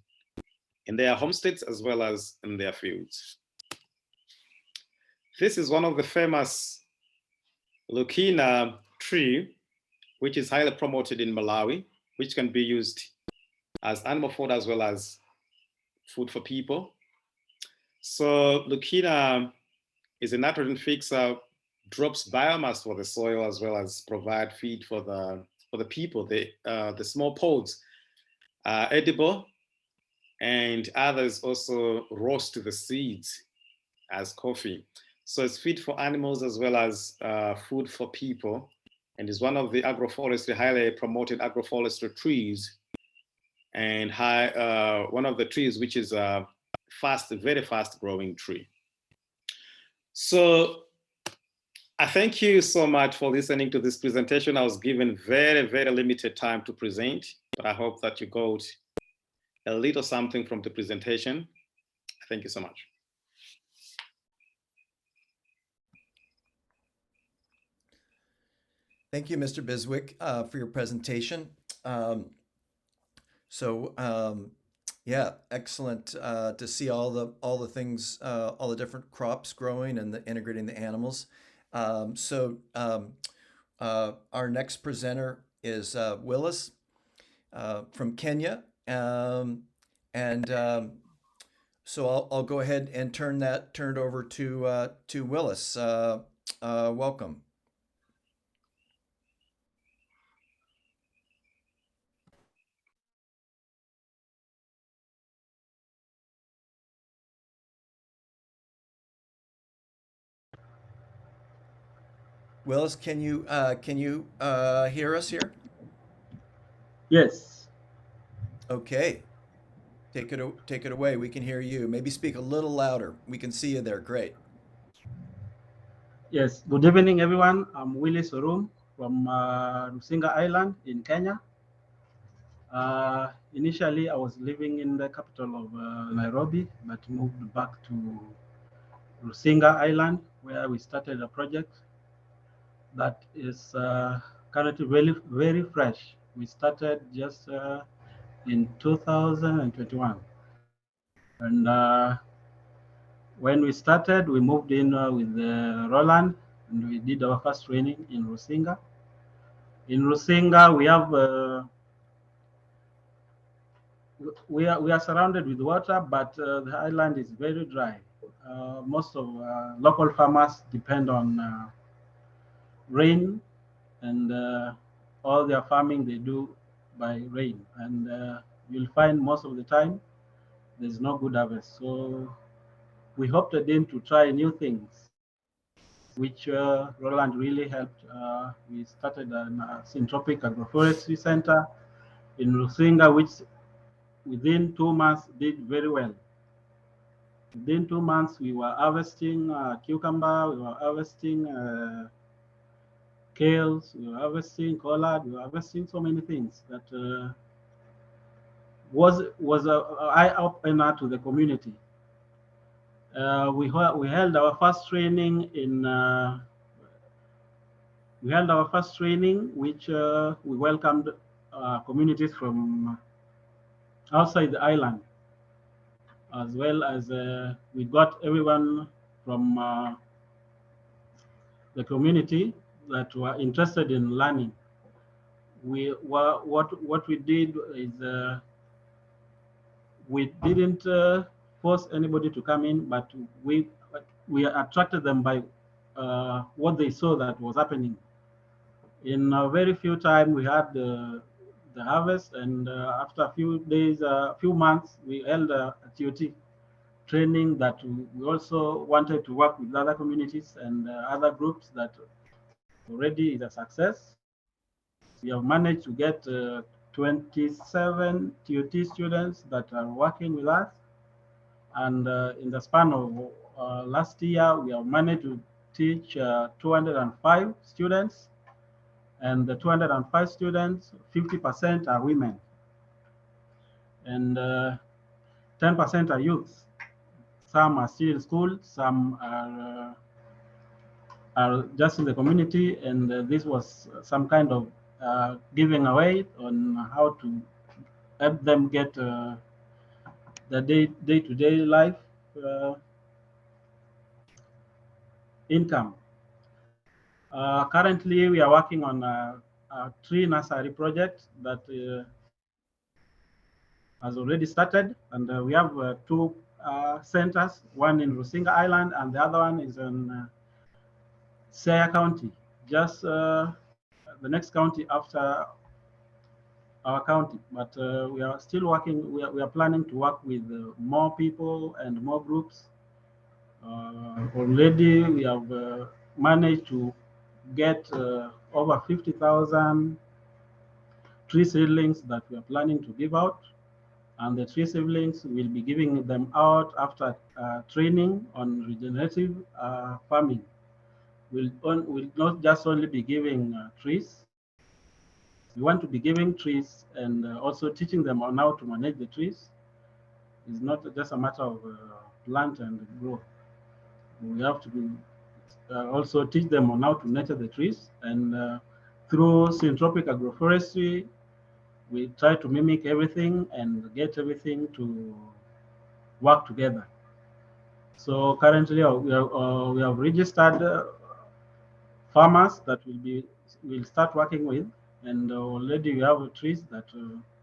in their homesteads as well as in their fields. This is one of the famous Lucina tree, which is highly promoted in Malawi, which can be used as animal food as well as food for people. So Lucina is a nitrogen fixer, drops biomass for the soil as well as provide feed for the people. The small pods are edible, and others also roast the seeds as coffee. So it's feed for animals as well as food for people, and is one of the agroforestry, highly promoted agroforestry trees, and one of the trees which is a very fast growing tree. So I thank you so much for listening to this presentation. I was given very, very limited time to present, but I hope that you got a little something from the presentation. Thank you so much. Thank you, Mr. Biswick, for your presentation. Yeah, excellent to see all the things, all the different crops growing and integrating the animals. Our next presenter is Willis from Kenya, so I'll go ahead and turn it over to Willis. Welcome. Willis, can you hear us here? Yes. Okay. Take it away. We can hear you. Maybe speak a little louder. We can see you there. Great. Yes. Good evening, everyone. I'm Willis Orum from Rusinga Island in Kenya. Initially, I was living in the capital of Nairobi, but moved back to Rusinga Island, where we started a project that is currently very, very fresh. We started just in 2021. And when we started, we moved in with Roland, and we did our first training in Rusinga. In Rusinga, we are surrounded with water, but the island is very dry. Most of local farmers depend on rain, and all their farming they do by rain. And you'll find most of the time there's no good harvest. So we opted in to try new things, which Roland really helped. We started a Syntropic Agroforestry Center in Rusinga, which within 2 months did very well. Within 2 months, we were harvesting cucumber, we were harvesting kales, we were harvesting collard, we were harvesting so many things that was an eye opener to the community. We held our first training which we welcomed communities from outside the island, as well as we got everyone from the community that were interested in learning. What we did is we didn't force anybody to come in, but we attracted them by what they saw that was happening. In a very few time, we had the harvest, and after a few days, a few months, we held a TOT training that we also wanted to work with other communities and other groups that already is a success. We have managed to get 27 TOT students that are working with us. And in the span of last year, we have managed to teach 205 students. And the 205 students, 50% are women. And 10% are youth. Some are still in school, some are just in the community. And this was some kind of giving away on how to help them get the day-to-day life income. Currently, we are working on a tree nursery project that has already started, and we have two centers, one in Rusinga Island and the other one is in Saya County, just the next county after our county. But we are still working, we are planning to work with more people and more groups. Already we have managed to get over 50,000 tree seedlings that we are planning to give out. And the tree seedlings will be giving them out after training on regenerative farming. We'll not just only be giving trees. We want to be giving trees and also teaching them on how to manage the trees. It's not just a matter of plant and grow. We have to be, also teach them on how to nurture the trees. And through Syntropic agroforestry, we try to mimic everything and get everything to work together. So currently we have registered farmers that will start working with, and already we have trees that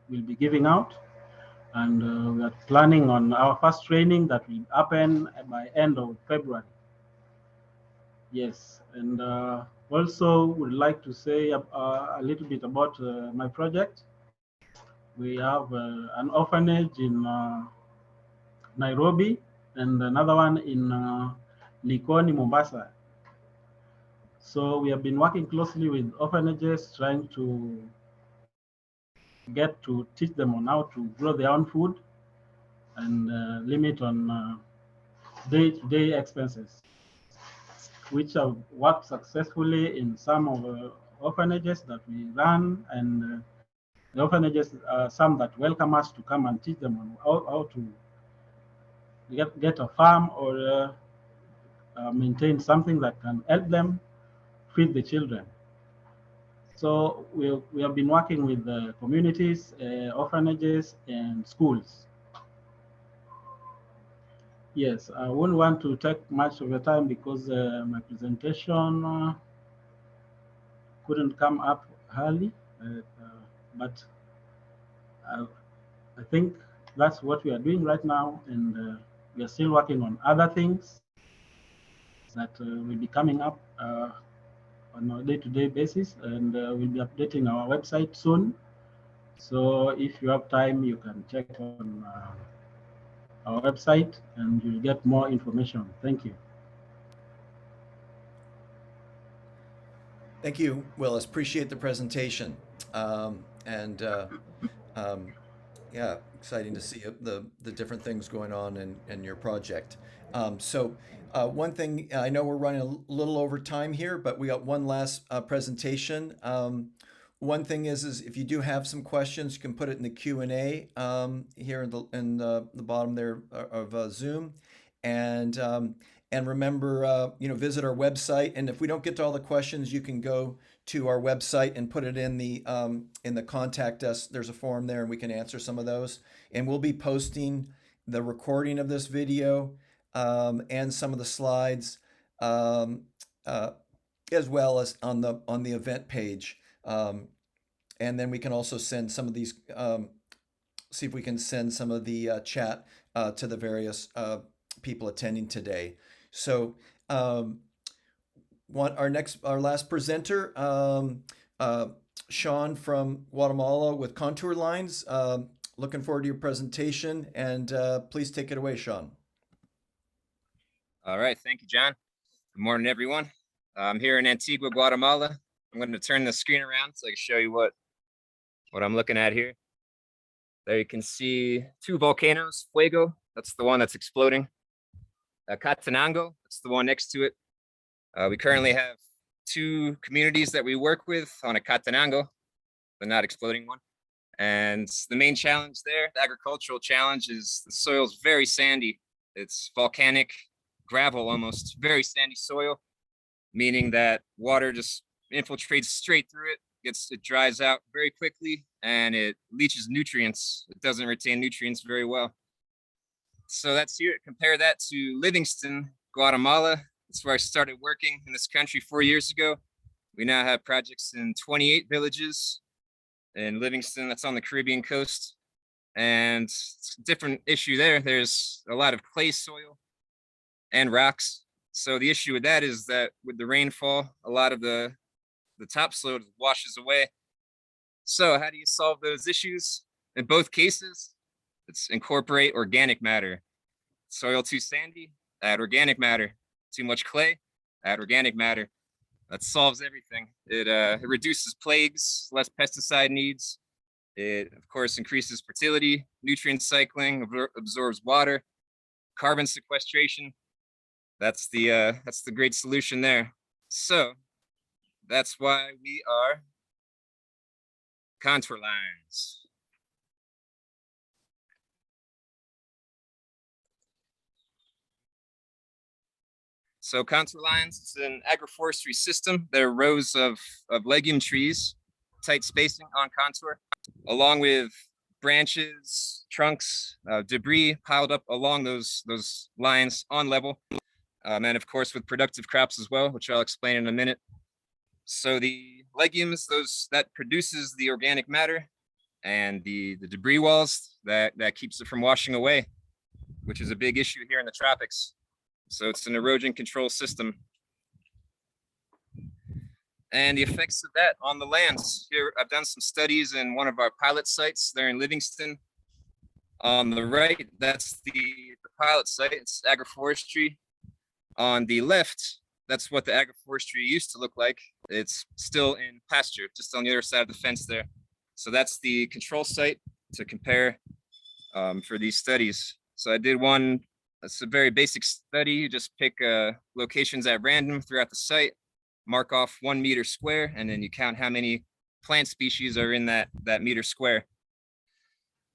we'll be giving out, and we are planning on our first training that will happen by end of February. Yes, and also would like to say a little bit about my project. We have an orphanage in Nairobi and another one in Likoni, Mombasa. So we have been working closely with orphanages, trying to get to teach them on how to grow their own food and limit on day-to-day expenses, which have worked successfully in some of the orphanages that we run, and the orphanages are some that welcome us to come and teach them on how to get a farm or maintain something that can help them feed the children. So we have been working with the communities, orphanages, and schools. Yes, I wouldn't want to take much of your time because my presentation couldn't come up early, but I think that's what we are doing right now, and we are still working on other things that will be coming up on a day-to-day basis, and we'll be updating our website soon. So if you have time, you can check on our website and you'll get more information. Thank you. Thank you, Willis. Appreciate the presentation. Yeah, exciting to see the different things going on in your project. One thing, I know we're running a little over time here, but we got one last presentation. One thing is if you do have some questions, you can put it in the Q&A here in the bottom there of Zoom, and remember, visit our website. And if we don't get to all the questions, you can go to our website and put it in the contact us. There's a form there, and we can answer some of those. And we'll be posting the recording of this video and some of the slides, as well as on the event page. And then we can also send some of these, see if we can send some of the chat to the various people attending today. So our last presenter, Sean from Guatemala with Contour Lines. Looking forward to your presentation, and please take it away, Sean. All right, thank you, John. Good morning, everyone. I'm here in Antigua, Guatemala. I'm going to turn the screen around so I can show you what I'm looking at here. There you can see two volcanoes. Fuego, that's the one that's exploding. Catenango, that's the one next to it. We currently have two communities that we work with on a Catenango, the not exploding one. And the main challenge there, the agricultural challenge, is the soil's very sandy. It's volcanic gravel, almost very sandy soil, meaning that water just infiltrates straight through it. It dries out very quickly, and it leaches nutrients. It doesn't retain nutrients very well. So that's here. Compare that to Livingston, Guatemala. That's where I started working in this country 4 years ago. We now have projects in 28 villages in Livingston, that's on the Caribbean coast. And it's a different issue there. There's a lot of clay soil and rocks. So the issue with that is that with the rainfall, a lot of the topsoil washes away. So how do you solve those issues? In both cases, it's incorporate organic matter. Soil too sandy, add organic matter. Too much clay, add organic matter. That solves everything. It reduces plagues, less pesticide needs. It, of course, increases fertility, nutrient cycling, absorbs water, carbon sequestration. That's the great solution there. So that's why we are contour lines. So contour lines, it's an agroforestry system. They're rows of legume trees, tight spacing on contour, along with branches, trunks, debris piled up along those lines on level. And of course with productive crops as well, which I'll explain in a minute. So the legumes, that produces the organic matter, and the debris walls that keeps it from washing away, which is a big issue here in the tropics. So it's an erosion control system. And the effects of that on the lands. Here, I've done some studies in one of our pilot sites there in Livingston. On the right, that's the pilot site, it's agroforestry. On the left, that's what the agroforestry used to look like. It's still in pasture, just on the other side of the fence there. So that's the control site to compare for these studies. So I did one, it's a very basic study. You just pick locations at random throughout the site, mark off 1 meter square, and then you count how many plant species are in that meter square.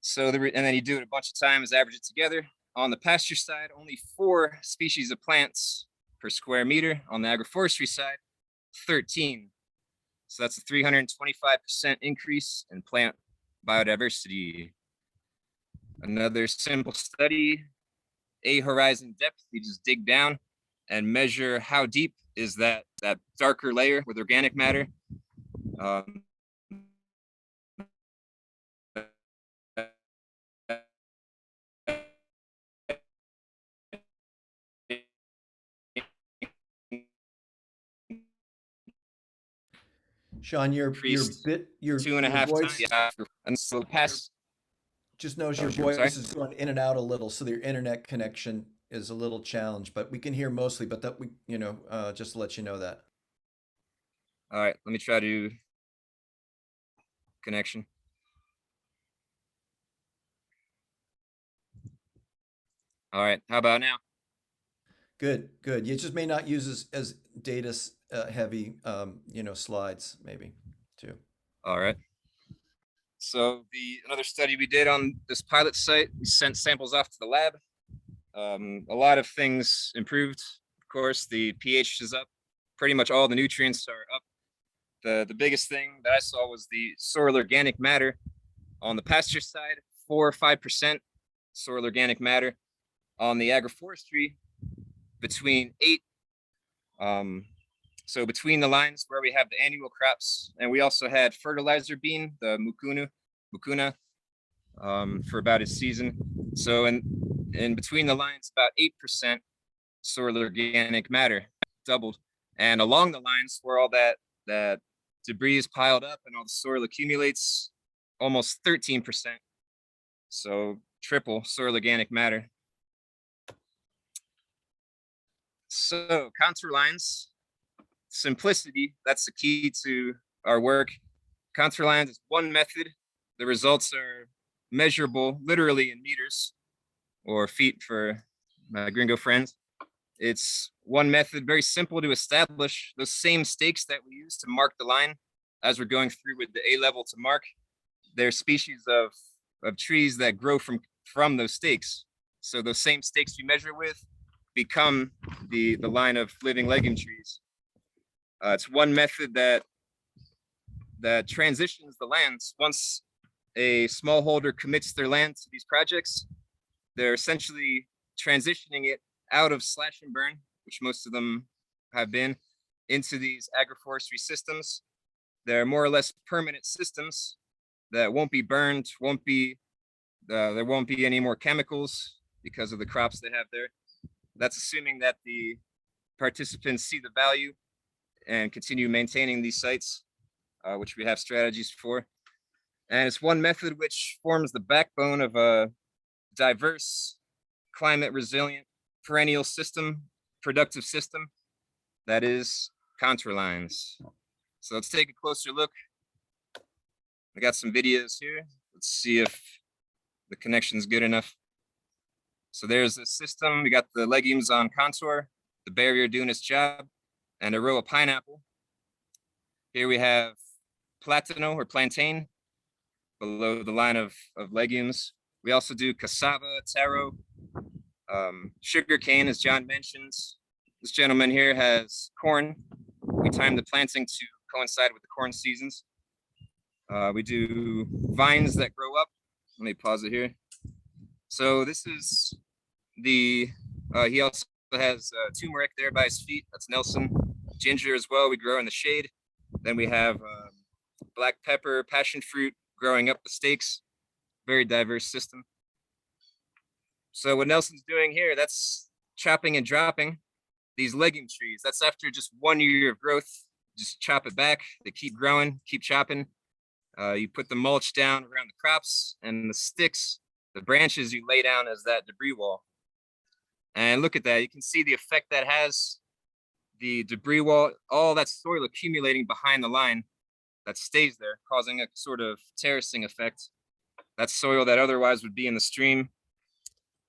So and then you do it a bunch of times, average it together. On the pasture side, only 4 species of plants per square meter. On the agroforestry side, 13. So that's a 325% increase in plant biodiversity. Another simple study, a horizon depth, you just dig down and measure how deep is that darker layer with organic matter. Sean, your Increased bit, your 2.5 voice, times. And so past, just knows your sorry? voice is going in and out a little, so your internet connection is a little challenged, but we can hear mostly, but that we, just to let you know that. all right, let me try to connection. All right, how about now? Good, good. You just may not use as data heavy, slides maybe too. All right. So another study we did on this pilot site, we sent samples off to the lab. A lot of things improved. Of course, the pH is up. Pretty much all the nutrients are up. The biggest thing that I saw was the soil organic matter. On the pasture side, 4 or 5% soil organic matter. On the agroforestry, between 8. So between the lines where we have the annual crops, and we also had fertilizer bean, the mucuna, for about a season. So in between the lines, about 8% soil organic matter, doubled. And along the lines where all that debris is piled up and all the soil accumulates, almost 13%. So triple soil organic matter. So contour lines, simplicity, that's the key to our work. Contour lines is one method. The results are measurable literally in meters or feet for my gringo friends. It's one method, very simple to establish those same stakes that we use to mark the line as we're going through with the A level to mark. They're species of trees that grow from those stakes. So those same stakes we measure with become the line of living legume trees. It's one method that transitions the lands. Once a smallholder commits their land to these projects, they're essentially transitioning it out of slash and burn, which most of them have been, into these agroforestry systems. They're more or less permanent systems that won't be burned, there won't be any more chemicals because of the crops they have there. That's assuming that the participants see the value and continue maintaining these sites, which we have strategies for. And it's one method which forms the backbone of a diverse, climate resilient, perennial system, productive system that is contour lines. So let's take a closer look. I got some videos here. Let's see if the connection's good enough. So there's a system. We got the legumes on contour, the barrier doing its job, and a row of pineapple. Here we have platano or plantain below the line of legumes. We also do cassava, taro, sugar cane, as John mentions. This gentleman here has corn. We time the planting to coincide with the corn seasons. We do vines that grow up. Let me pause it here. So this is the, he also has turmeric there by his feet. That's Nelson. Ginger as well, we grow in the shade. Then we have black pepper, passion fruit growing up the stakes. Very diverse system. So what Nelson's doing here, that's chopping and dropping these legume trees. That's after just 1 year of growth. Just chop it back. They keep growing, keep chopping. You put the mulch down around the crops, and the sticks, the branches you lay down as that debris wall. And look at that. You can see the effect that has. The debris wall, all that soil accumulating behind the line that stays there, causing a sort of terracing effect. That soil that otherwise would be in the stream,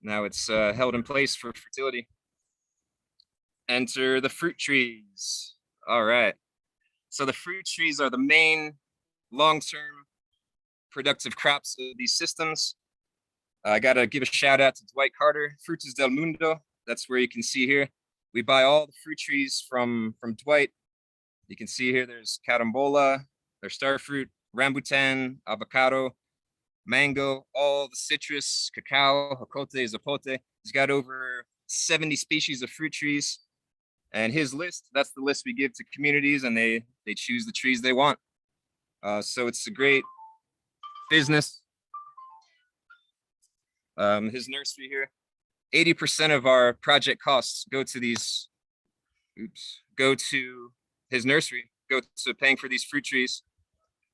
now it's held in place for fertility. Enter the fruit trees. All right. So the fruit trees are the main long-term productive crops of these systems. I got to give a shout out to Dwight Carter, Frutas del Mundo. That's where you can see here. We buy all the fruit trees from Dwight. You can see here there's carambola, there's starfruit, rambutan, avocado, mango, all the citrus, cacao, jocote, zapote. He's got over 70 species of fruit trees. And his list, that's the list we give to communities, and they choose the trees they want. So it's a great business. His nursery here, 80% of our project costs go to these, go to his nursery, go to paying for these fruit trees.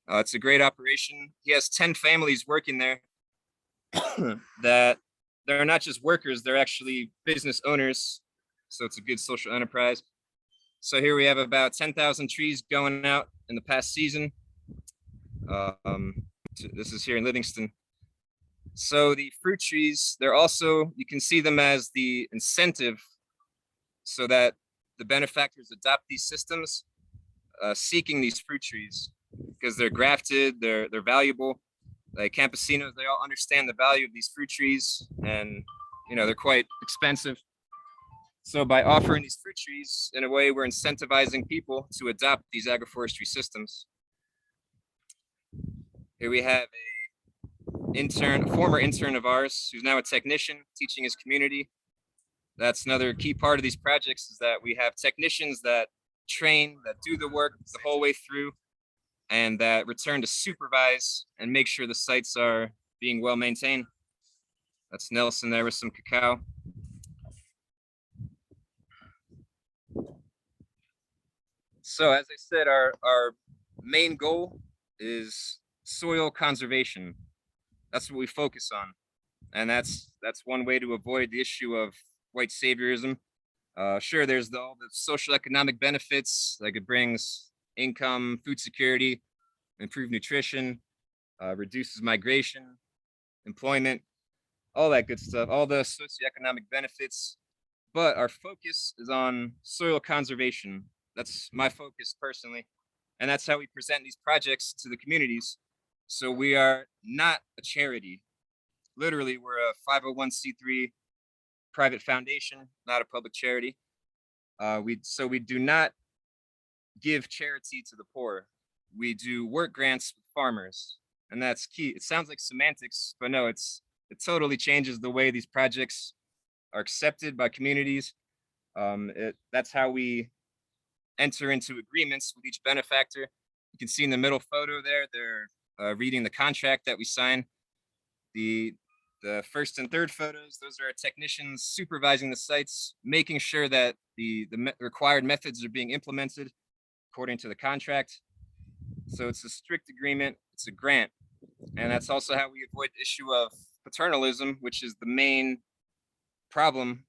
It's a great operation. He has 10 families working there that they're not just workers, they're actually business owners. So it's a good social enterprise. So here we have about 10,000 trees going out in the past season. This is here in Livingston. So the fruit trees, they're also, you can see them as the incentive so that the benefactors adopt these systems, seeking these fruit trees because they're grafted, they're valuable. Like campesinos, they all understand the value of these fruit trees, and they're quite expensive. So by offering these fruit trees, in a way, we're incentivizing people to adopt these agroforestry systems. Here we have a former intern of ours, who's now a technician teaching his community. That's another key part of these projects, is that we have technicians that train, that do the work the whole way through, and that return to supervise and make sure the sites are being well maintained. That's Nelson there with some cacao. So as I said, our main goal is soil conservation. That's what we focus on. And that's one way to avoid the issue of white saviorism. Sure, there's all the social economic benefits, like it brings income, food security, improved nutrition, reduces migration, employment, all that good stuff, all the socioeconomic benefits. But our focus is on soil conservation. That's my focus personally. And that's how we present these projects to the communities. So we are not a charity. Literally, we're a 501c3 private foundation, not a public charity. So we do not give charity to the poor. We do work grants with farmers, and that's key. It sounds like semantics, but no, it totally changes the way these projects are accepted by communities. That's how we enter into agreements with each benefactor. You can see in the middle photo there, they're reading the contract that we sign. The first and third photos, those are our technicians supervising the sites, making sure that the required methods are being implemented according to the contract. So it's a strict agreement, it's a grant. And that's also how we avoid the issue of paternalism, which is the main problem,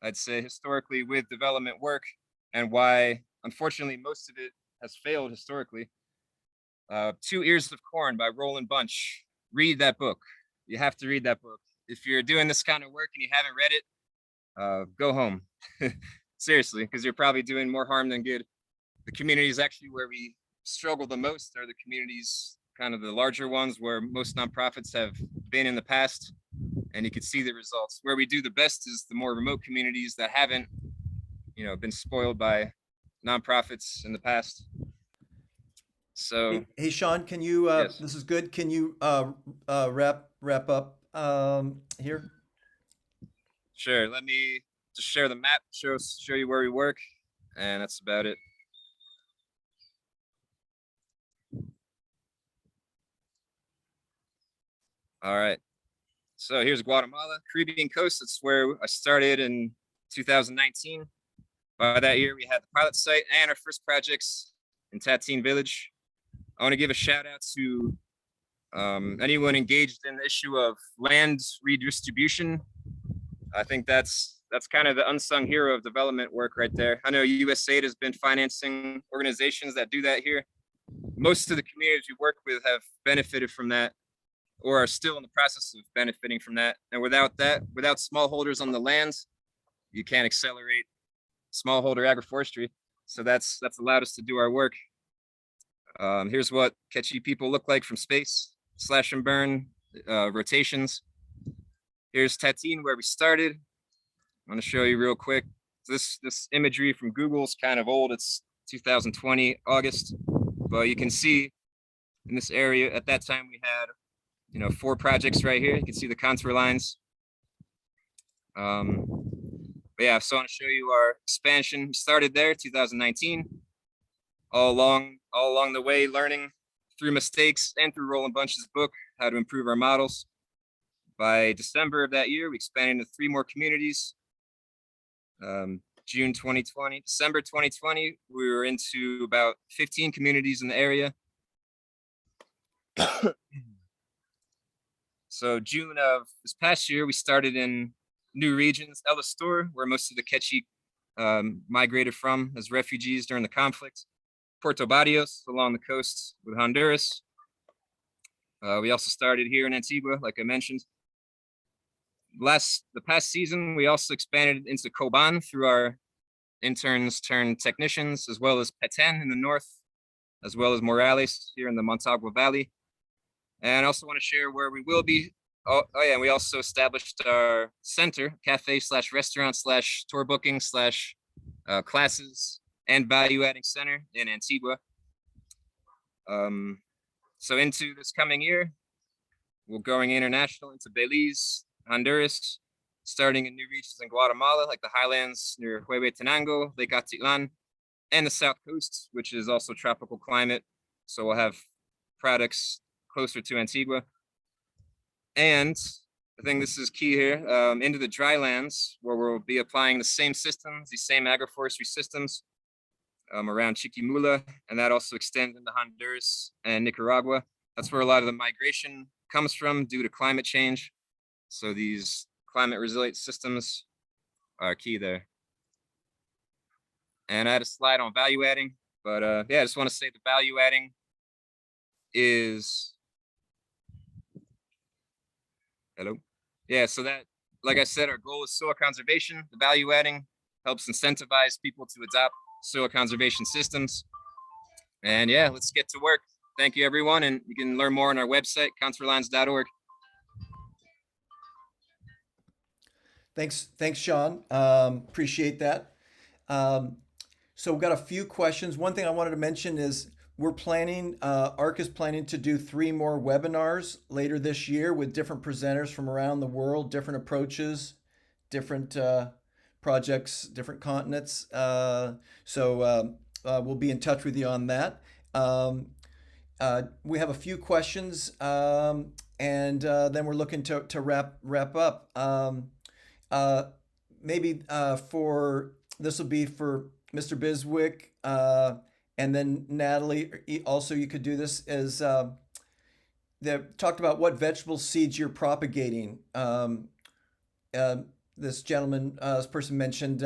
I'd say, historically with development work, and why, unfortunately, most of it has failed historically. 2 Ears of Corn by Roland Bunch. Read that book. You have to read that book. If you're doing this kind of work and you haven't read it, go home. Seriously, because you're probably doing more harm than good. The communities actually where we struggle the most are the communities, kind of the larger ones where most nonprofits have been in the past, and you can see the results. Where we do the best is the more remote communities that haven't, been spoiled by nonprofits in the past. So, Hey, Sean, can you, yes. this is good. Can you wrap up here? Sure, let me just share the map, show you where we work, and that's about it. All right, so here's Guatemala, Caribbean coast. That's where I started in 2019. By that year, we had the pilot site and our first projects in Tatine Village. I want to give a shout out to anyone engaged in the issue of land redistribution. I think that's kind of the unsung hero of development work right there. I know USAID has been financing organizations that do that here. Most of the communities we work with have benefited from that, or are still in the process of benefiting from that. And without that, without smallholders on the lands, you can't accelerate smallholder agroforestry. So that's allowed us to do our work. Here's what catchy people look like from space, slash and burn, rotations. Here's Tatine, where we started. I want to show you real quick. This imagery from Google is kind of old. It's 2020, August. But you can see in this area, at that time we had 4 projects right here. You can see the contour lines. But yeah, so I want to show you our expansion. We started there, 2019. All along the way, learning through mistakes and through Roland Bunch's book, how to improve our models. By December of that year, we expanded to 3 more communities. December 2020, we were into about 15 communities in the area. So June of this past year, we started in new regions, El Astor, where most of the Quechua migrated from as refugees during the conflict. Puerto Barrios, along the coast with Honduras. We also started here in Antigua, like I mentioned. The past season, we also expanded into Coban through our interns turned technicians, as well as Petén in the north, as well as Morales here in the Montagua Valley. And I also want to share where we will be. Oh yeah, we also established our center, cafe/restaurant/tour booking/classes and value adding center in Antigua. So into this coming year, we're going international into Belize, Honduras, starting in new regions in Guatemala, like the highlands near Huehuetenango, Lake Atitlan, and the South Coast, which is also tropical climate. So we'll have products closer to Antigua. And I think this is key here, into the dry lands, where we'll be applying the same systems, the same agroforestry systems around Chiquimula, and that also extends into Honduras and Nicaragua. That's where a lot of the migration comes from due to climate change. So these climate resilient systems are key there. And I had a slide on value adding, but yeah, I just want to say the value adding is, hello? Yeah, so that, like I said, our goal is soil conservation. The value adding helps incentivize people to adopt soil conservation systems. And yeah, let's get to work. Thank you, everyone. And you can learn more on our website, contourlines.org. Thanks, Sean. Appreciate that. So we've got a few questions. One thing I wanted to mention is we're planning, ARC is planning to do 3 more webinars later this year with different presenters from around the world, different approaches, different projects, different continents. So we'll be in touch with you on that. We have a few questions, and then we're looking to wrap up. Maybe for this will be for Mr. Biswick, and then Natalie. Also, you could do this as they talked about what vegetable seeds you're propagating. This gentleman, this person mentioned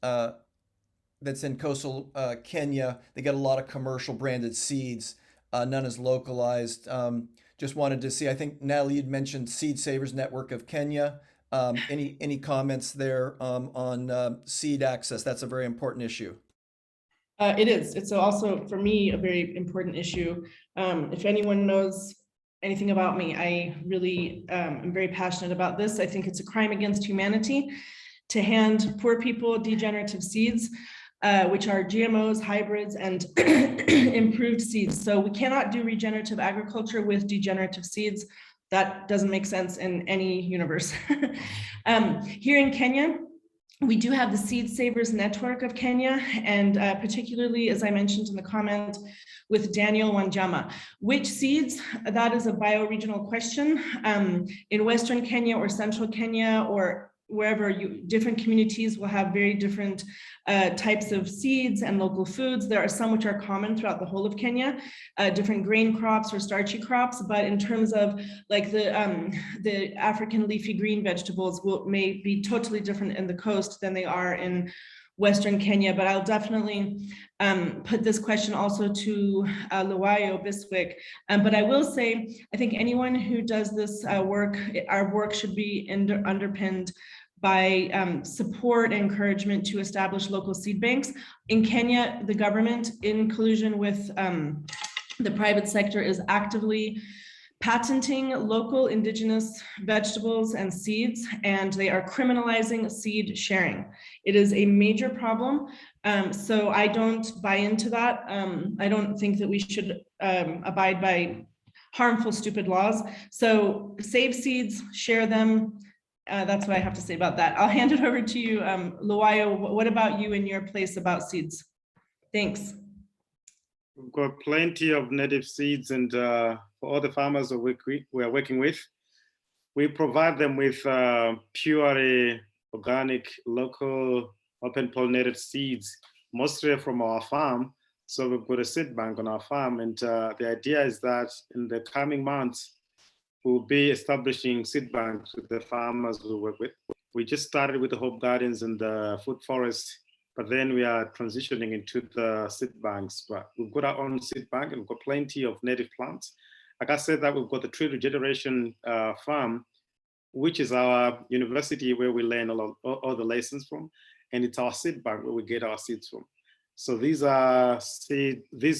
that's in coastal Kenya. They get a lot of commercial branded seeds. None is localized. Just wanted to see. I think Natalie, you'd mentioned Seed Savers Network of Kenya. Any comments there on seed access? That's a very important issue. It is. It's also, for me, a very important issue. If anyone knows anything about me, I really am very passionate about this. I think it's a crime against humanity to hand poor people degenerative seeds, which are GMOs, hybrids, and improved seeds. So we cannot do regenerative agriculture with degenerative seeds. That doesn't make sense in any universe. Here in Kenya, we do have the Seed Savers Network of Kenya, and particularly, as I mentioned in the comment, with Daniel Wanjama. Which seeds? That is a bioregional question. In Western Kenya or Central Kenya or wherever different communities will have very different types of seeds and local foods. There are some which are common throughout the whole of Kenya, different grain crops or starchy crops. But in terms of like the African leafy green vegetables may be totally different in the coast than they are in Western Kenya. But I'll definitely put this question also to Luwayo Biswick. But I will say, I think anyone who does this work, our work should be underpinned by support and encouragement to establish local seed banks. In Kenya, the government, in collusion with the private sector, is actively patenting local indigenous vegetables and seeds, and they are criminalizing seed sharing. It is a major problem. So I don't buy into that. I don't think that we should abide by harmful, stupid laws. So save seeds, share them. That's what I have to say about that. I'll hand it over to you, Luwayo. What about you in your place about seeds? Thanks. We've got plenty of native seeds, and for all the farmers that we are working with, we provide them with purely organic, local, open pollinated seeds, mostly from our farm. So we've got a seed bank on our farm, and the idea is that in the coming months, we'll be establishing seed banks with the farmers we work with. We just started with the home gardens and the food forest, but then we are transitioning into the seed banks. But we've got our own seed bank, and we've got plenty of native plants. Like I said, that we've got the Tree Regeneration Farm, which is our university where we learn all the lessons from, and it's our seed bank where we get our seeds from. So these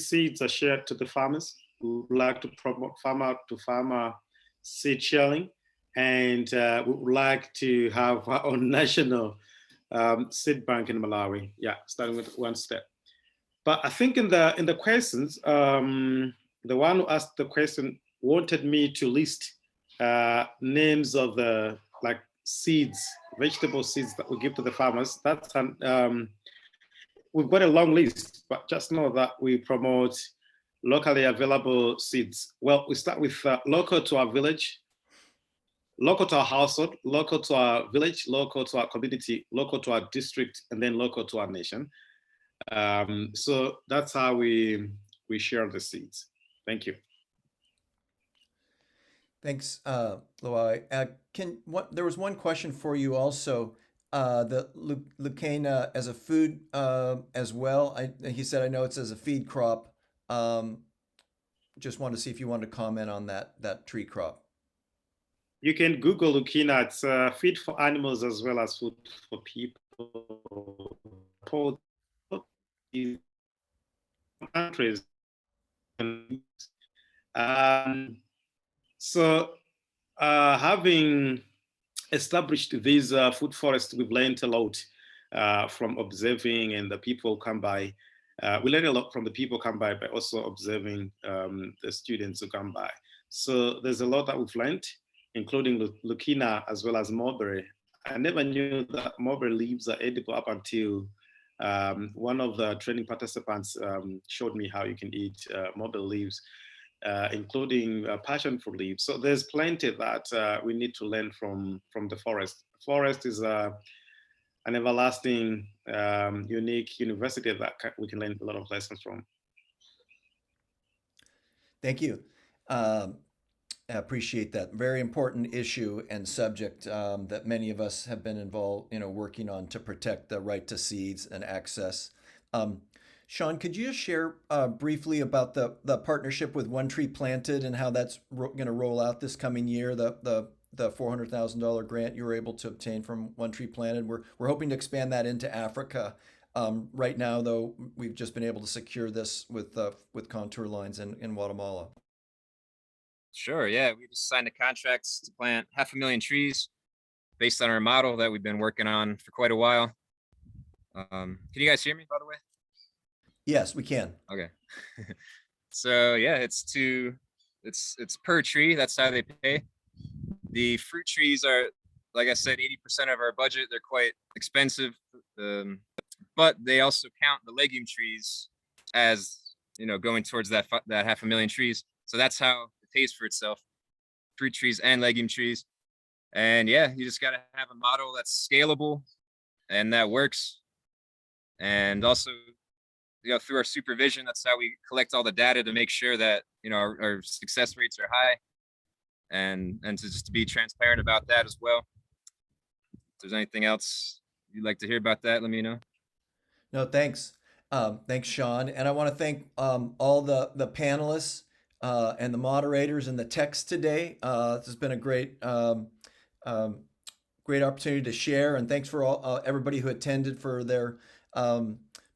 seeds are shared to the farmers who like to promote farmer to farmer seed sharing, and we would like to have our own national seed bank in Malawi. Yeah, starting with one step. But I think in the questions, the one who asked the question wanted me to list names of the seeds, vegetable seeds that we give to the farmers. That's we've got a long list, but just know that we promote locally available seeds. Well, we start with local to our village, local to our household, local to our village, local to our community, local to our district, and then local to our nation. So that's how we share the seeds. Thank you. Thanks, Luai. There was one question for you also. The Lucena as a food as well. He said, I know it's as a feed crop. Just wanted to see if you wanted to comment on that tree crop. You can Google Lucena. It's feed for animals as well as food for people. Countries. So having established these food forests, we've learned a lot from observing, and the people come by. We learn a lot from the people come by, but also observing the students who come by. So there's a lot that we've learned, including Lucena as well as mulberry I never knew that mulberry leaves are edible up until one of the training participants showed me how you can eat mulberry leaves, including passion fruit leaves. So there's plenty that we need to learn from the forest. Forest is an everlasting, unique university that we can learn a lot of lessons from. Thank you. I appreciate that. Very important issue and subject that many of us have been involved, working on to protect the right to seeds and access. Sean, could you just share briefly about the partnership with One Tree Planted and how that's going to roll out this coming year? The $400,000 grant you were able to obtain from One Tree Planted. We're hoping to expand that into Africa. Right now, though, we've just been able to secure this with contour lines in Guatemala. Sure, yeah, we just signed the contracts to plant 500,000 trees based on our model that we've been working on for quite a while. Can you guys hear me, by the way? Yes, we can. Okay. So yeah, it's per tree. That's how they pay. The fruit trees are, like I said, 80% of our budget. They're quite expensive, but they also count the legume trees as going towards that 500,000 trees. So that's how pays for itself, fruit trees and legume trees. And yeah, you just got to have a model that's scalable and that works. And also, through our supervision, that's how we collect all the data to make sure that, our success rates are high, and to just be transparent about that as well. If there's anything else you'd like to hear about that, let me know. No, thanks. Thanks, Sean. And I want to thank all the panelists and the moderators and the text today. This has been a great opportunity to share, and thanks for everybody who attended for their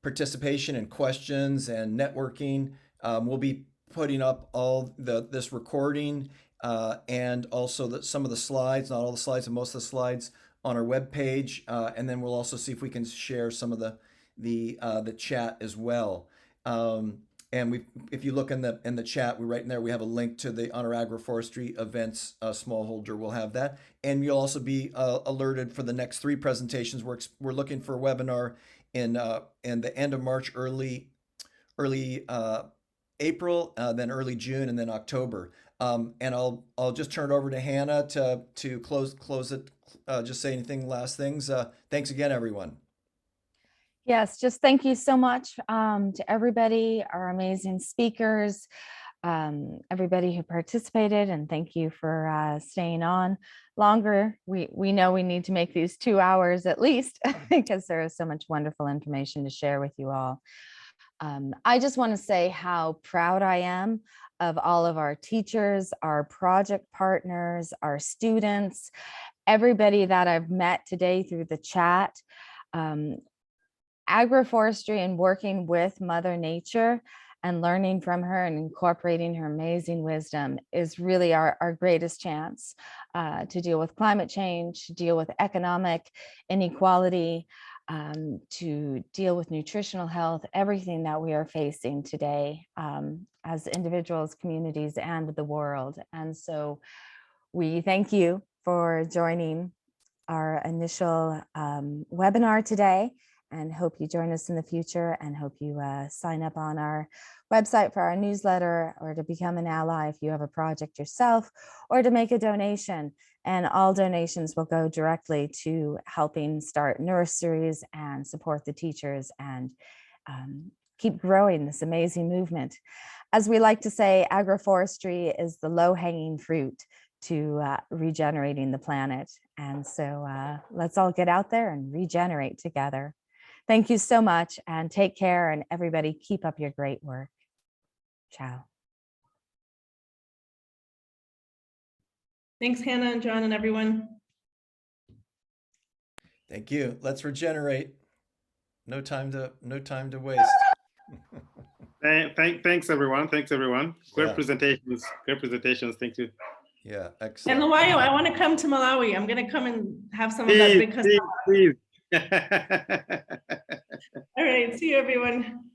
participation and questions and networking. We'll be putting up all this recording and also some of the slides, not all the slides, but most of the slides on our webpage, and then we'll also see if we can share some of the chat as well. And if you look in the chat, right in there, we have a link to on our agroforestry events, Smallholder. We'll have that, and you'll also be alerted for the next 3 presentations. We're looking for a webinar in the end of March, early April, then early June, and then October. And I'll just turn it over to Hannah to close it. Just say anything last things. Thanks again, everyone. Yes, just thank you so much to everybody, our amazing speakers, everybody who participated, and thank you for staying on longer. We know we need to make these 2 hours at least because there is so much wonderful information to share with you all. I just want to say how proud I am of all of our teachers, our project partners, our students, everybody that I've met today through the chat. Agroforestry and working with Mother Nature and learning from her and incorporating her amazing wisdom is really our greatest chance to deal with climate change, to deal with economic inequality, to deal with nutritional health, everything that we are facing today as individuals, communities, and the world. And so we thank you for joining our initial webinar today, and hope you join us in the future, and hope you sign up on our website for our newsletter, or to become an ally if you have a project yourself, or to make a donation. And all donations will go directly to helping start nurseries and support the teachers and keep growing this amazing movement. As we like to say, agroforestry is the low-hanging fruit to regenerating the planet. And so let's all get out there and regenerate together. Thank you so much, and take care, and everybody keep up your great work. Ciao. Thanks, Hannah and John and everyone. Thank you. Let's regenerate. No time to waste. Thanks, everyone. Thanks, everyone. Great Yeah. presentations. Great presentations. Thank you. Yeah, excellent. And Luwayo, I want to come to Malawi. I'm going to come and have some of that because. Please. All right. See you, everyone.